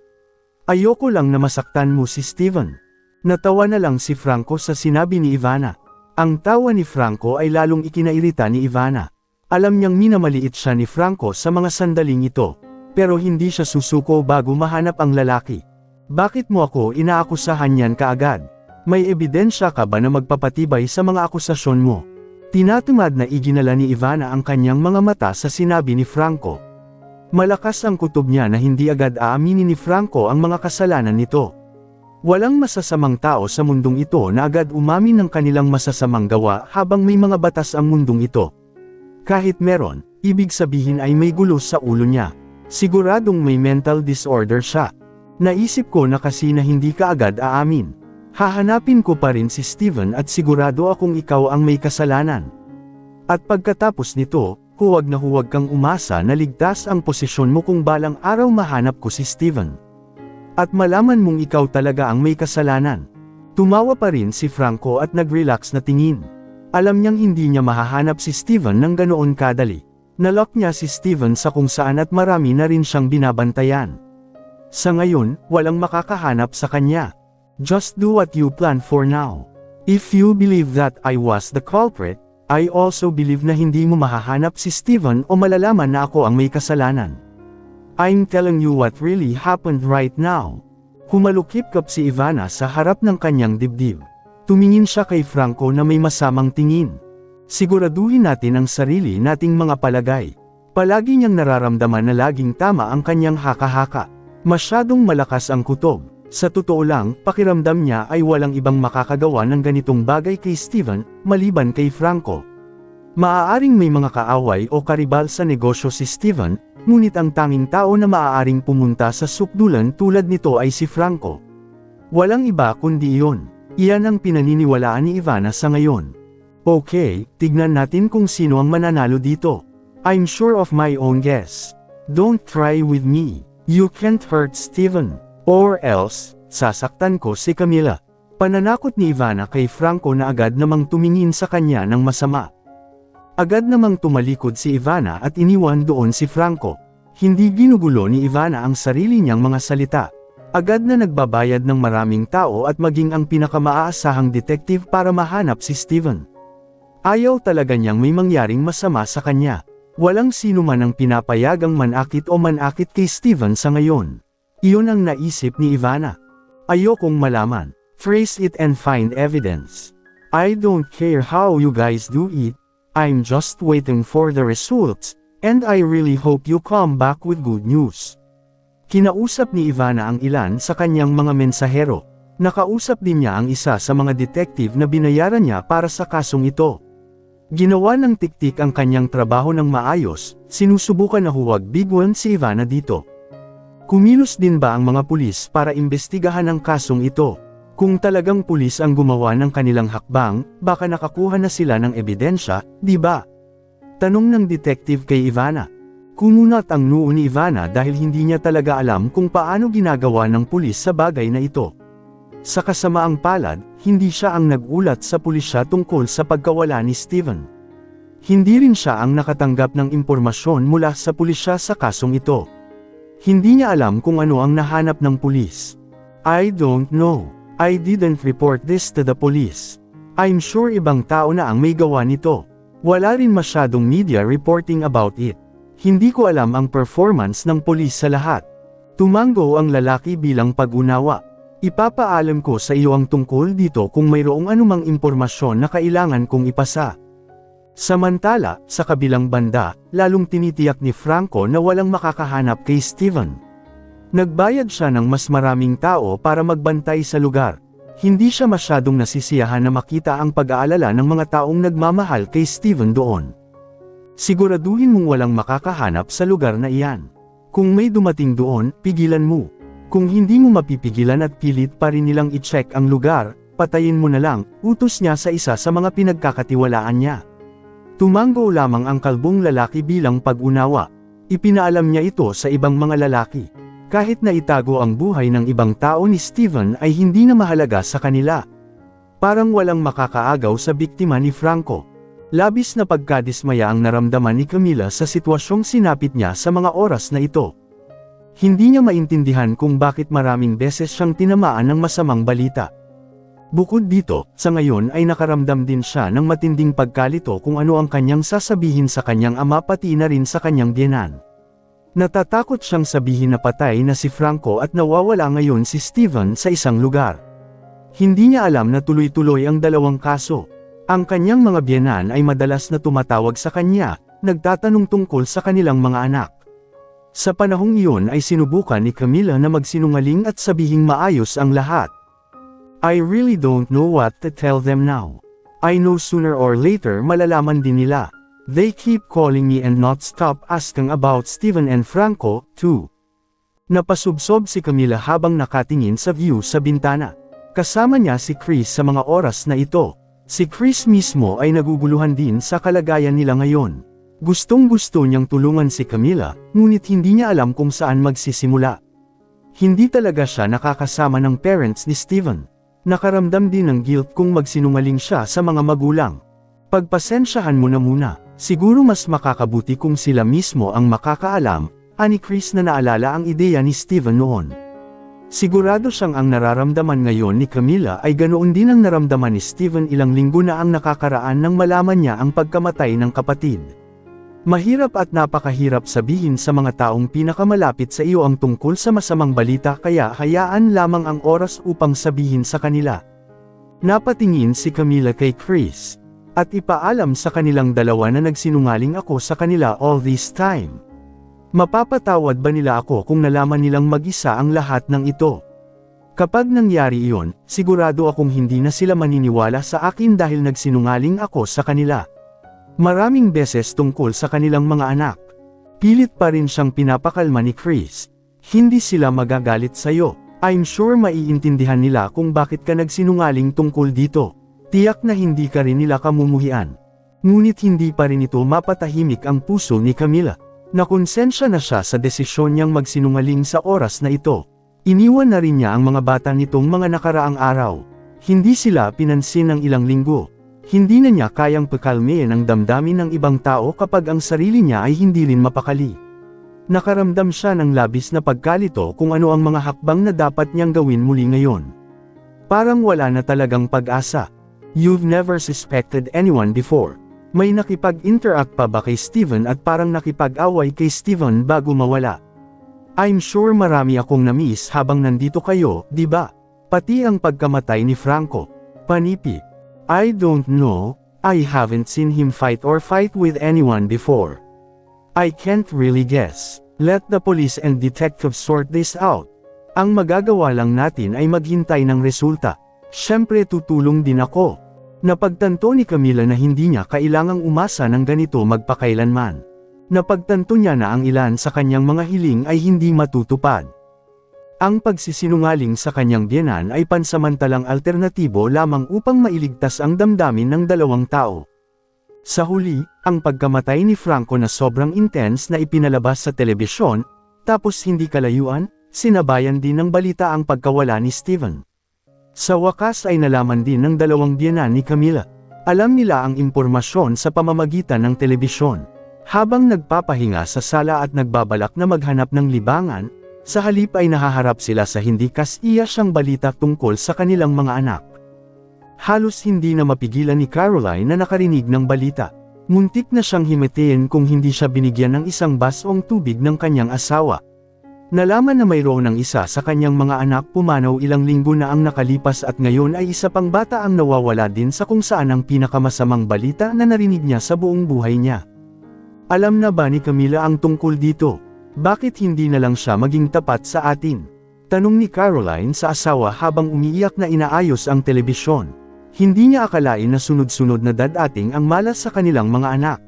Ayoko lang na masaktan mo si Steven. Natawa na lang si Franco sa sinabi ni Ivana. Ang tawa ni Franco ay lalong ikinairita ni Ivana. Alam niyang minamaliit siya ni Franco sa mga sandaling ito, pero hindi siya susuko bago mahanap ang lalaki. Bakit mo ako inaakusahan yan kaagad? May ebidensya ka ba na magpapatibay sa mga akusasyon mo? Tinatumad na iginala ni Ivana ang kanyang mga mata sa sinabi ni Franco. Malakas ang kutob niya na hindi agad aaminin ni Franco ang mga kasalanan nito. Walang masasamang tao sa mundong ito na agad umamin ng kanilang masasamang gawa habang may mga batas ang mundong ito. Kahit meron, ibig sabihin ay may gulo sa ulo niya. Siguradong may mental disorder siya. Naisip ko na kasi na hindi ka agad aamin. Hahanapin ko pa rin si Steven at sigurado akong ikaw ang may kasalanan. At pagkatapos nito, huwag na huwag kang umasa na ligtas ang posisyon mo kung balang araw mahanap ko si Steven. At malaman mong ikaw talaga ang may kasalanan. Tumawa pa rin si Franco at nag-relax na tingin. Alam niyang hindi niya mahahanap si Steven ng ganoon kadali. Nalock niya si Steven sa kung saan at marami na rin siyang binabantayan. Sa ngayon, walang makakahanap sa kanya. Just do what you plan for now. If you believe that I was the culprit, I also believe na hindi mo mahahanap si Steven o malalaman na ako ang may kasalanan. I'm telling you what really happened right now. Humalukip-kap si Ivana sa harap ng kanyang dibdib. Tumingin siya kay Franco na may masamang tingin. Siguraduhin natin ang sarili nating mga palagay. Palagi niyang nararamdaman na laging tama ang kanyang haka-haka. Masyadong malakas ang kutob. Sa totoo lang, pakiramdam niya ay walang ibang makakagawa ng ganitong bagay kay Steven, maliban kay Franco. Maaaring may mga kaaway o karibal sa negosyo si Steven, ngunit ang tanging tao na maaaring pumunta sa sukdulan tulad nito ay si Franco. Walang iba kundi iyon. Iyan ang pinaniniwalaan ni Ivana sa ngayon. Okay, tignan natin kung sino ang mananalo dito. I'm sure of my own guess. Don't try with me. You can't hurt Steven. Or else, sasaktan ko si Camila. Pananakot ni Ivana kay Franco na agad namang tumingin sa kanya ng masama. Agad namang tumalikod si Ivana at iniwan doon si Franco. Hindi ginugulo ni Ivana ang sarili niyang mga salita. Agad na nagbabayad ng maraming tao at maging ang pinakamaasahang detective para mahanap si Steven. Ayaw talaga niyang may mangyaring masama sa kanya. Walang sino man ang pinapayagang manakit o manakit kay Steven sa ngayon. Iyon ang naisip ni Ivana. Ayokong malaman. Trace it and find evidence. I don't care how you guys do it. I'm just waiting for the results, and I really hope you come back with good news. Kinausap ni Ivana ang ilan sa kanyang mga mensahero. Nakausap din niya ang isa sa mga detective na binayaran niya para sa kasong ito. Ginawa ng tiktik ang kanyang trabaho ng maayos, sinusubukan na huwag bigwan si Ivana dito. Kumilos din ba ang mga pulis para imbestigahan ang kasong ito? Kung talagang pulis ang gumawa ng kanilang hakbang, baka nakakuha na sila ng ebidensya, di ba? Tanong ng detective kay Ivana. Kumunat ang noo ni Ivana dahil hindi niya talaga alam kung paano ginagawa ng pulis sa bagay na ito. Sa kasamaang palad, hindi siya ang nag-ulat sa pulisya tungkol sa pagkawala ni Steven. Hindi rin siya ang nakatanggap ng impormasyon mula sa pulisya sa kasong ito. Hindi niya alam kung ano ang nahanap ng pulis. I don't know. I didn't report this to the police. I'm sure ibang tao na ang may gawa nito. Wala rin masyadong media reporting about it. Hindi ko alam ang performance ng pulis sa lahat. Tumango ang lalaki bilang pag-unawa. Ipapaalam ko sa iyo ang tungkol dito kung mayroong anumang impormasyon na kailangan kong ipasa. Samantala, sa kabilang banda, lalong tinitiyak ni Franco na walang makakahanap kay Steven. Nagbayad siya ng mas maraming tao para magbantay sa lugar. Hindi siya masyadong nasisiyahan na makita ang pag-aalala ng mga taong nagmamahal kay Steven doon. Siguraduhin mong walang makakahanap sa lugar na iyan. Kung may dumating doon, pigilan mo. Kung hindi mo mapipigilan at pilit pa rin nilang i-check ang lugar, patayin mo na lang, utos niya sa isa sa mga pinagkakatiwalaan niya. Tumango lamang ang kalbong lalaki bilang pag-unawa. Ipinaalam niya ito sa ibang mga lalaki. Kahit na itago ang buhay ng ibang tao ni Steven ay hindi na mahalaga sa kanila. Parang walang makakaagaw sa biktima ni Franco. Labis na pagkadismaya ang naramdaman ni Camila sa sitwasyong sinapit niya sa mga oras na ito. Hindi niya maintindihan kung bakit maraming beses siyang tinamaan ng masamang balita. Bukod dito, sa ngayon ay nakaramdam din siya ng matinding pagkalito kung ano ang kanyang sasabihin sa kanyang ama pati na rin sa kanyang biyenan. Natatakot siyang sabihin na patay na si Franco at nawawala ngayon si Steven sa isang lugar. Hindi niya alam na tuloy-tuloy ang dalawang kaso. Ang kanyang mga biyenan ay madalas na tumatawag sa kanya, nagtatanong tungkol sa kanilang mga anak. Sa panahong iyon ay sinubukan ni Camila na magsinungaling at sabihing maayos ang lahat. I really don't know what to tell them now. I know sooner or later malalaman din nila. They keep calling me and not stop asking about Steven and Franco, too. Napasubsob si Camila habang nakatingin sa view sa bintana. Kasama niya si Chris sa mga oras na ito. Si Chris mismo ay naguguluhan din sa kalagayan nila ngayon. Gustong-gusto niyang tulungan si Camila, ngunit hindi niya alam kung saan magsisimula. Hindi talaga siya nakakasama ng parents ni Steven. Nakaramdam din ng guilt kung magsinungaling siya sa mga magulang. Pagpasensyahan mo na muna, siguro mas makakabuti kung sila mismo ang makakaalam, ani Chris na naalala ang ideya ni Steven noon. Sigurado siyang ang nararamdaman ngayon ni Camila ay ganoon din ang naramdaman ni Steven ilang linggo na ang nakakaraan nang malaman niya ang pagkamatay ng kapatid. Mahirap at napakahirap sabihin sa mga taong pinakamalapit sa iyo ang tungkol sa masamang balita kaya hayaan lamang ang oras upang sabihin sa kanila. Napatingin si Camila kay Chris. At ipaalam sa kanilang dalawa na nagsinungaling ako sa kanila all this time. Mapapatawad ba nila ako kung nalaman nilang mag-isa ang lahat ng ito? Kapag nangyari iyon, sigurado akong hindi na sila maniniwala sa akin dahil nagsinungaling ako sa kanila. Maraming beses tungkol sa kanilang mga anak. Pilit pa rin siyang pinapakalma ni Chris. Hindi sila magagalit sa'yo. I'm sure maiintindihan nila kung bakit ka nagsinungaling tungkol dito. Tiyak na hindi ka rin nila kamumuhian. Ngunit hindi pa rin ito mapatahimik ang puso ni Camila. Nakonsensya na siya sa desisyon niyang magsinungaling sa oras na ito. Iniwan na rin niya ang mga bata nitong mga nakaraang araw. Hindi sila pinansin ng ilang linggo. Hindi na niya kayang pakalmayin ang damdamin ng ibang tao kapag ang sarili niya ay hindi rin mapakali. Nakaramdam siya ng labis na pagkalito kung ano ang mga hakbang na dapat niyang gawin muli ngayon. Parang wala na talagang pag-asa. You've never suspected anyone before. May nakipag-interact pa ba kay Steven at parang nakipag-away kay Steven bago mawala? I'm sure marami akong na-miss habang nandito kayo, di ba? Pati ang pagkamatay ni Franco. Panipi. I don't know, I haven't seen him fight with anyone before. I can't really guess. Let the police and detectives sort this out. Ang magagawa lang natin ay maghintay ng resulta. Siyempre tutulong din ako. Napagtanto ni Camila na hindi niya kailangang umasa ng ganito magpakailanman. Napagtanto niya na ang ilan sa kanyang mga hiling ay hindi matutupad. Ang pagsisinungaling sa kanyang biyenan ay pansamantalang alternatibo lamang upang mailigtas ang damdamin ng dalawang tao. Sa huli, ang pagkamatay ni Franco na sobrang intense na ipinalabas sa telebisyon, tapos hindi kalayuan, sinabayan din ng balita ang pagkawala ni Steven. Sa wakas ay nalaman din ng dalawang biyenan ni Camila. Alam nila ang impormasyon sa pamamagitan ng telebisyon. Habang nagpapahinga sa sala at nagbabalak na maghanap ng libangan, sa halip ay nahaharap sila sa hindi kasiyang balita tungkol sa kanilang mga anak. Halos hindi na mapigilan ni Caroline na nakarinig ng balita. Muntik na siyang himatayin kung hindi siya binigyan ng isang basong tubig ng kanyang asawa. Nalaman na mayroon ng isa sa kanyang mga anak pumanaw ilang linggo na ang nakalipas at ngayon ay isa pang bata ang nawawala din sa kung saan ang pinakamasamang balita na narinig niya sa buong buhay niya. Alam na ba ni Camila ang tungkol dito? Bakit hindi na lang siya maging tapat sa atin? Tanong ni Caroline sa asawa habang umiiyak na inaayos ang telebisyon. Hindi niya akalain na sunod-sunod na dadating ang malas sa kanilang mga anak.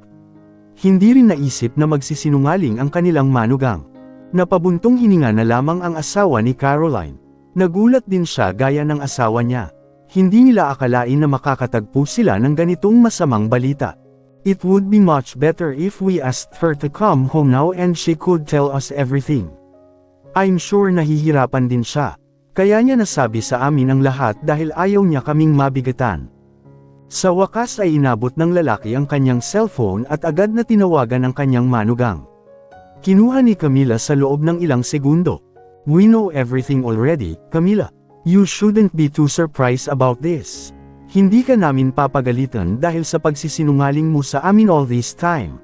Hindi rin naisip na magsisinungaling ang kanilang manugang. Napabuntong hininga na lamang ang asawa ni Caroline. Nagulat din siya gaya ng asawa niya. Hindi nila akalain na makakatagpo sila ng ganitong masamang balita. It would be much better if we asked her to come home now and she could tell us everything. I'm sure nahihirapan din siya. Kaya niya nasabi sa amin ang lahat dahil ayaw niya kaming mabigatan. Sa wakas ay inabot ng lalaki ang kanyang cellphone at agad na tinawagan ang kanyang manugang. Kinuha ni Camila sa loob ng ilang segundo. We know everything already, Camila. You shouldn't be too surprised about this. Hindi ka namin papagalitan dahil sa pagsisinungaling mo sa amin all this time.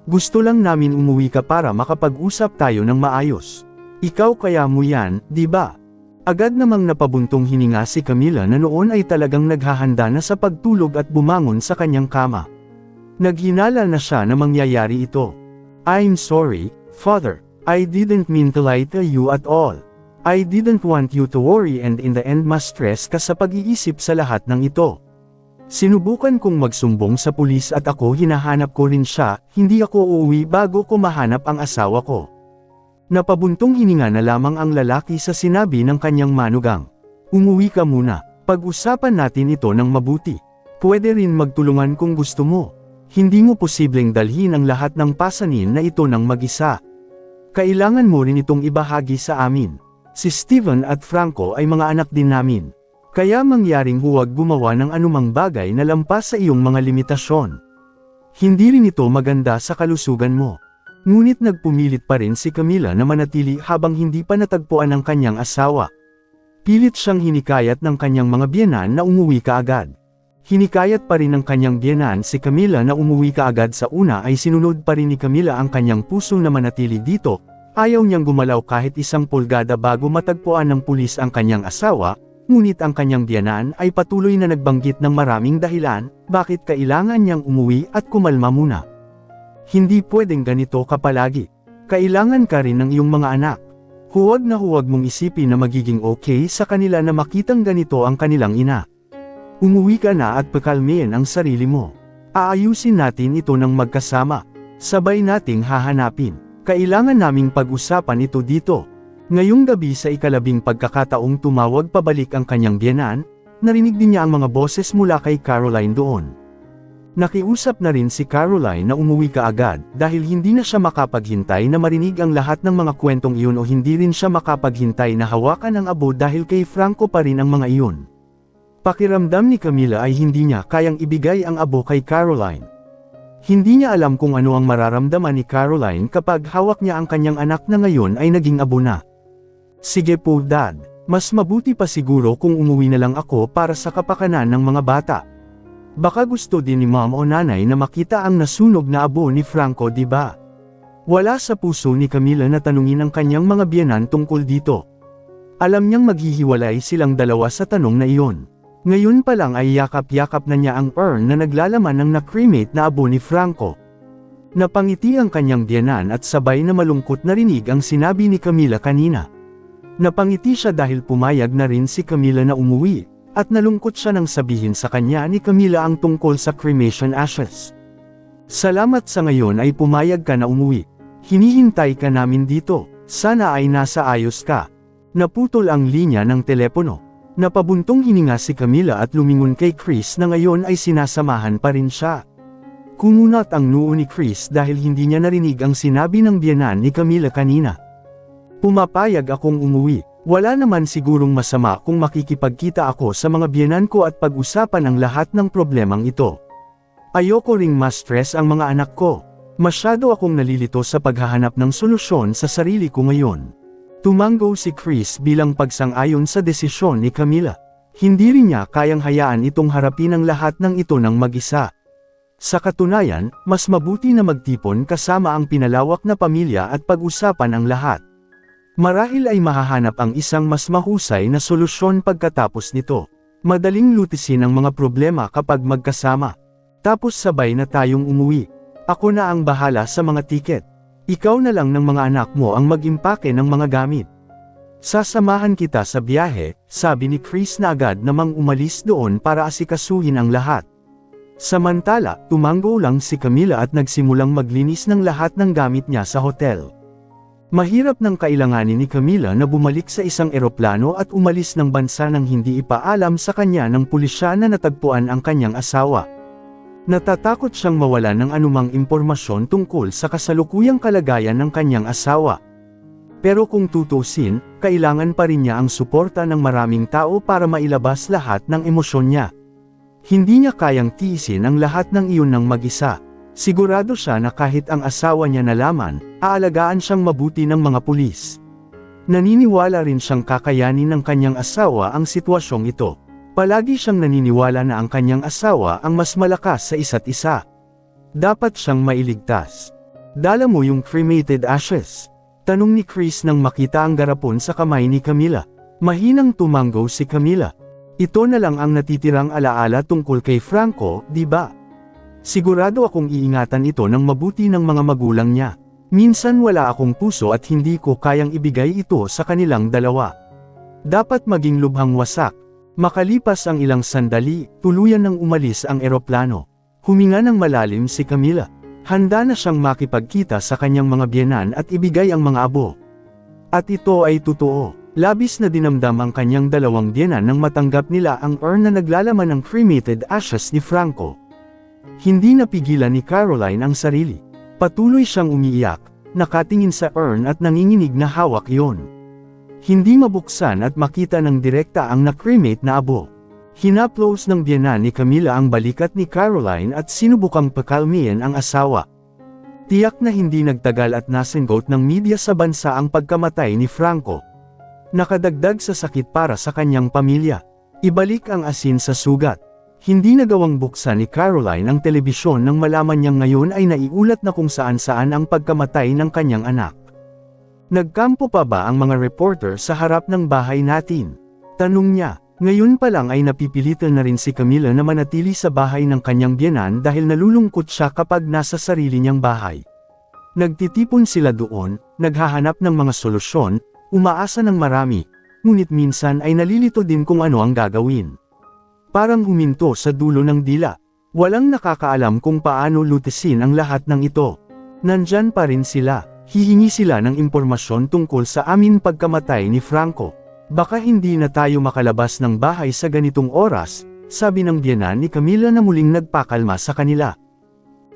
Gusto lang namin umuwi ka para makapag-usap tayo ng maayos. Ikaw kaya mo yan, di ba? Agad namang napabuntong hininga si Camila na noon ay talagang naghahanda na sa pagtulog at bumangon sa kanyang kama. Naghinala na siya na mangyayari ito. I'm sorry, Father. I didn't mean to lie to you at all. I didn't want you to worry and in the end ma-stress ka sa pag-iisip sa lahat ng ito. Sinubukan kong magsumbong sa pulis at ako hinahanap ko rin siya, hindi ako uuwi bago ko mahanap ang asawa ko. Napabuntong hininga na lamang ang lalaki sa sinabi ng kanyang manugang. Umuwi ka muna, pag-usapan natin ito ng mabuti. Pwede rin magtulungan kung gusto mo. Hindi mo posibleng dalhin ang lahat ng pasanin na ito ng mag-isa. Kailangan mo rin itong ibahagi sa amin. Si Steven at Franco ay mga anak din namin. Kaya mangyaring huwag gumawa ng anumang bagay na lampas sa iyong mga limitasyon. Hindi rin ito maganda sa kalusugan mo. Ngunit nagpumilit pa rin si Camila na manatili habang hindi pa natagpuan ang kanyang asawa. Pilit siyang hinikayat ng kanyang mga biyenan na umuwi kaagad. Hinikayat pa rin ng kanyang biyenan si Camila na umuwi kaagad sa una ay sinunod pa rin ni Camila ang kanyang puso na manatili dito. Ayaw niyang gumalaw kahit isang pulgada bago matagpuan ng pulis ang kanyang asawa, Ngunit ang kanyang biyenan ay patuloy na nagbanggit ng maraming dahilan, bakit kailangan niyang umuwi at kumalma muna. Hindi pwedeng ganito kapalagi. Kailangan ka rin ng iyong mga anak. Huwag mong isipin na magiging okay sa kanila na makitang ganito ang kanilang ina. Umuwi ka na at pakalmihin ang sarili mo. Aayusin natin ito ng magkasama. Sabay nating hahanapin. Kailangan naming pag-usapan ito dito. Ngayong gabi sa ikalabing pagkakataong tumawag pabalik ang kanyang biyenan, narinig din niya ang mga boses mula kay Caroline doon. Nakiusap na rin si Caroline na umuwi kaagad dahil hindi na siya makapaghintay na marinig ang lahat ng mga kwentong iyon o hindi rin siya makapaghintay na hawakan ang abo dahil kay Franco pa rin ang mga iyon. Pakiramdam ni Camila ay hindi niya kayang ibigay ang abo kay Caroline. Hindi niya alam kung ano ang mararamdaman ni Caroline kapag hawak niya ang kanyang anak na ngayon ay naging abo na. Sige po dad, mas mabuti pa siguro kung umuwi na lang ako para sa kapakanan ng mga bata. Baka gusto din ni mom o nanay na makita ang nasunog na abo ni Franco, di ba? Wala sa puso ni Camila na tanungin ang kanyang mga biyenan tungkol dito. Alam niyang maghihiwalay silang dalawa sa tanong na iyon. Ngayon pa lang ay yakap-yakap na niya ang urn na naglalaman ng na-cremate na abo ni Franco. Napangiti ang kanyang biyenan at sabay na malungkot na rinig ang sinabi ni Camila kanina. Napangiti siya dahil pumayag na rin si Camila na umuwi, at nalungkot siya nang sabihin sa kanya ni Camila ang tungkol sa cremation ashes. Salamat sa ngayon ay pumayag ka na umuwi. Hinihintay ka namin dito, sana ay nasa ayos ka. Naputol ang linya ng telepono. Napabuntong hininga si Camila at lumingon kay Chris na ngayon ay sinasamahan pa rin siya. Kumunat ang noo ni Chris dahil hindi niya narinig ang sinabi ng biyenan ni Camila kanina. Pumapayag akong umuwi. Wala naman sigurong masama kung makikipagkita ako sa mga biyenan ko at pag-usapan ang lahat ng problemang ito. Ayoko ring ma-stress ang mga anak ko. Masyado akong nalilito sa paghahanap ng solusyon sa sarili ko ngayon. Tumango si Chris bilang pagsang-ayon sa desisyon ni Camila. Hindi rin niya kayang hayaan itong harapin ang lahat ng ito ng mag-isa. Sa katunayan, mas mabuti na magtipon kasama ang pinalawak na pamilya at pag-usapan ang lahat. Marahil ay mahahanap ang isang mas mahusay na solusyon pagkatapos nito. Madaling lutisin ang mga problema kapag magkasama. Tapos sabay na tayong umuwi. Ako na ang bahala sa mga tiket. Ikaw na lang ng mga anak mo ang mag-impake ng mga gamit. Sasamahan kita sa biyahe, sabi ni Chris na agad namang umalis doon para asikasuhin ang lahat. Samantala, tumango lang si Camila at nagsimulang maglinis ng lahat ng gamit niya sa hotel. Mahirap nang kailanganin ni Camila na bumalik sa isang eroplano at umalis ng bansa nang hindi ipaalam sa kanya ng pulisya na natagpuan ang kanyang asawa. Natatakot siyang mawalan ng anumang impormasyon tungkol sa kasalukuyang kalagayan ng kanyang asawa. Pero kung tutusin, kailangan pa rin niya ang suporta ng maraming tao para mailabas lahat ng emosyon niya. Hindi niya kayang tiisin ang lahat ng iyon ng mag-isa. Sigurado siya na kahit ang asawa niya nalaman, aalagaan siyang mabuti ng mga pulis. Naniniwala rin siyang kakayanin ng kanyang asawa ang sitwasyong ito. Palagi siyang naniniwala na ang kanyang asawa ang mas malakas sa isa't isa. Dapat siyang mailigtas. Dala mo yung cremated ashes? Tanong ni Chris nang makita ang garapon sa kamay ni Camila. Mahinang tumango si Camila. Ito na lang ang natitirang alaala tungkol kay Franco, di ba? Sigurado akong iingatan ito ng mabuti ng mga magulang niya. Minsan wala akong puso at hindi ko kayang ibigay ito sa kanilang dalawa. Dapat maging lubhang wasak. Makalipas ang ilang sandali, tuluyan nang umalis ang eroplano. Huminga ng malalim si Camila. Handa na siyang makipagkita sa kanyang mga biyenan at ibigay ang mga abo. At ito ay totoo. Labis na dinamdam ang kanyang dalawang biyenan nang matanggap nila ang urn na naglalaman ng cremated ashes ni Franco. Hindi napigilan ni Caroline ang sarili. Patuloy siyang umiiyak, nakatingin sa urn at nanginginig na hawak iyon. Hindi mabuksan at makita ng direkta ang na-cremate na abo. Hinaplos ng biyenan ni Camila ang balikat ni Caroline at sinubukang pakalmihin ang asawa. Tiyak na hindi nagtagal at nasenggot ng media sa bansa ang pagkamatay ni Franco. Nakadagdag sa sakit para sa kanyang pamilya. Ibalik ang asin sa sugat. Hindi nagawang buksan ni Caroline ang telebisyon nang malaman niyang ngayon ay naiulat na kung saan-saan ang pagkamatay ng kanyang anak. Nagkampo pa ba ang mga reporter sa harap ng bahay natin? Tanong niya. Ngayon pa lang ay napipilitan na rin si Camila na manatili sa bahay ng kanyang biyenan dahil nalulungkot siya kapag nasa sarili niyang bahay. Nagtitipon sila doon, naghahanap ng mga solusyon, umaasa ng marami, ngunit minsan ay nalilito din kung ano ang gagawin. Parang huminto sa dulo ng dila. Walang nakakaalam kung paano lutisin ang lahat ng ito. Nandyan pa rin sila, hihingi sila ng impormasyon tungkol sa amin pagkamatay ni Franco. Baka hindi na tayo makalabas ng bahay sa ganitong oras, sabi ng biyenan ni Camila na muling nagpakalma sa kanila.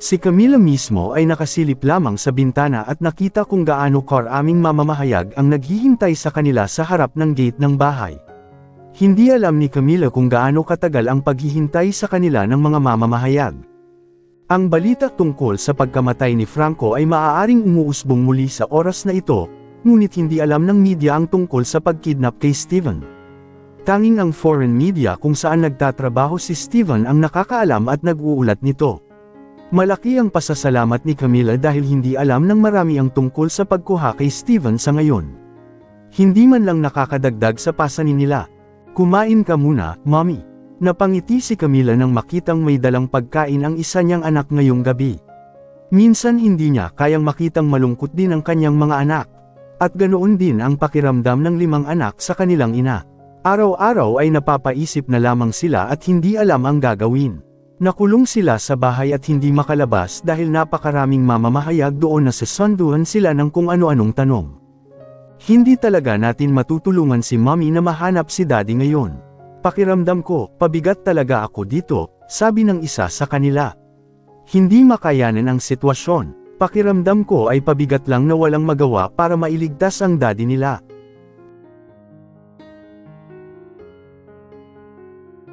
Si Camila mismo ay nakasilip lamang sa bintana at nakita kung gaano karaming mamamahayag ang naghihintay sa kanila sa harap ng gate ng bahay. Hindi alam ni Camila kung gaano katagal ang paghihintay sa kanila ng mga mamamahayag. Ang balita tungkol sa pagkamatay ni Franco ay maaaring umuusbong muli sa oras na ito, ngunit hindi alam ng media ang tungkol sa pagkidnap kay Steven. Tanging ang foreign media kung saan nagtatrabaho si Steven ang nakakaalam at nag-uulat nito. Malaki ang pasasalamat ni Camila dahil hindi alam ng marami ang tungkol sa pagkuha kay Steven sa ngayon. Hindi man lang nakakadagdag sa pasanin nila. Kumain ka muna, mommy. Napangiti si Camila nang makitang may dalang pagkain ang isa niyang anak ngayong gabi. Minsan hindi niya kayang makitang malungkot din ang kanyang mga anak. At ganoon din ang pakiramdam ng 5 anak sa kanilang ina. Araw-araw ay napapaisip na lamang sila at hindi alam ang gagawin. Nakulong sila sa bahay at hindi makalabas dahil napakaraming mamamahayag doon na sasunduan sila ng kung ano-anong tanong. Hindi talaga natin matutulungan si mommy na mahanap si daddy ngayon. Pakiramdam ko, pabigat talaga ako dito, sabi ng isa sa kanila. Hindi makayanan ang sitwasyon. Pakiramdam ko ay pabigat lang na walang magawa para mailigtas ang daddy nila.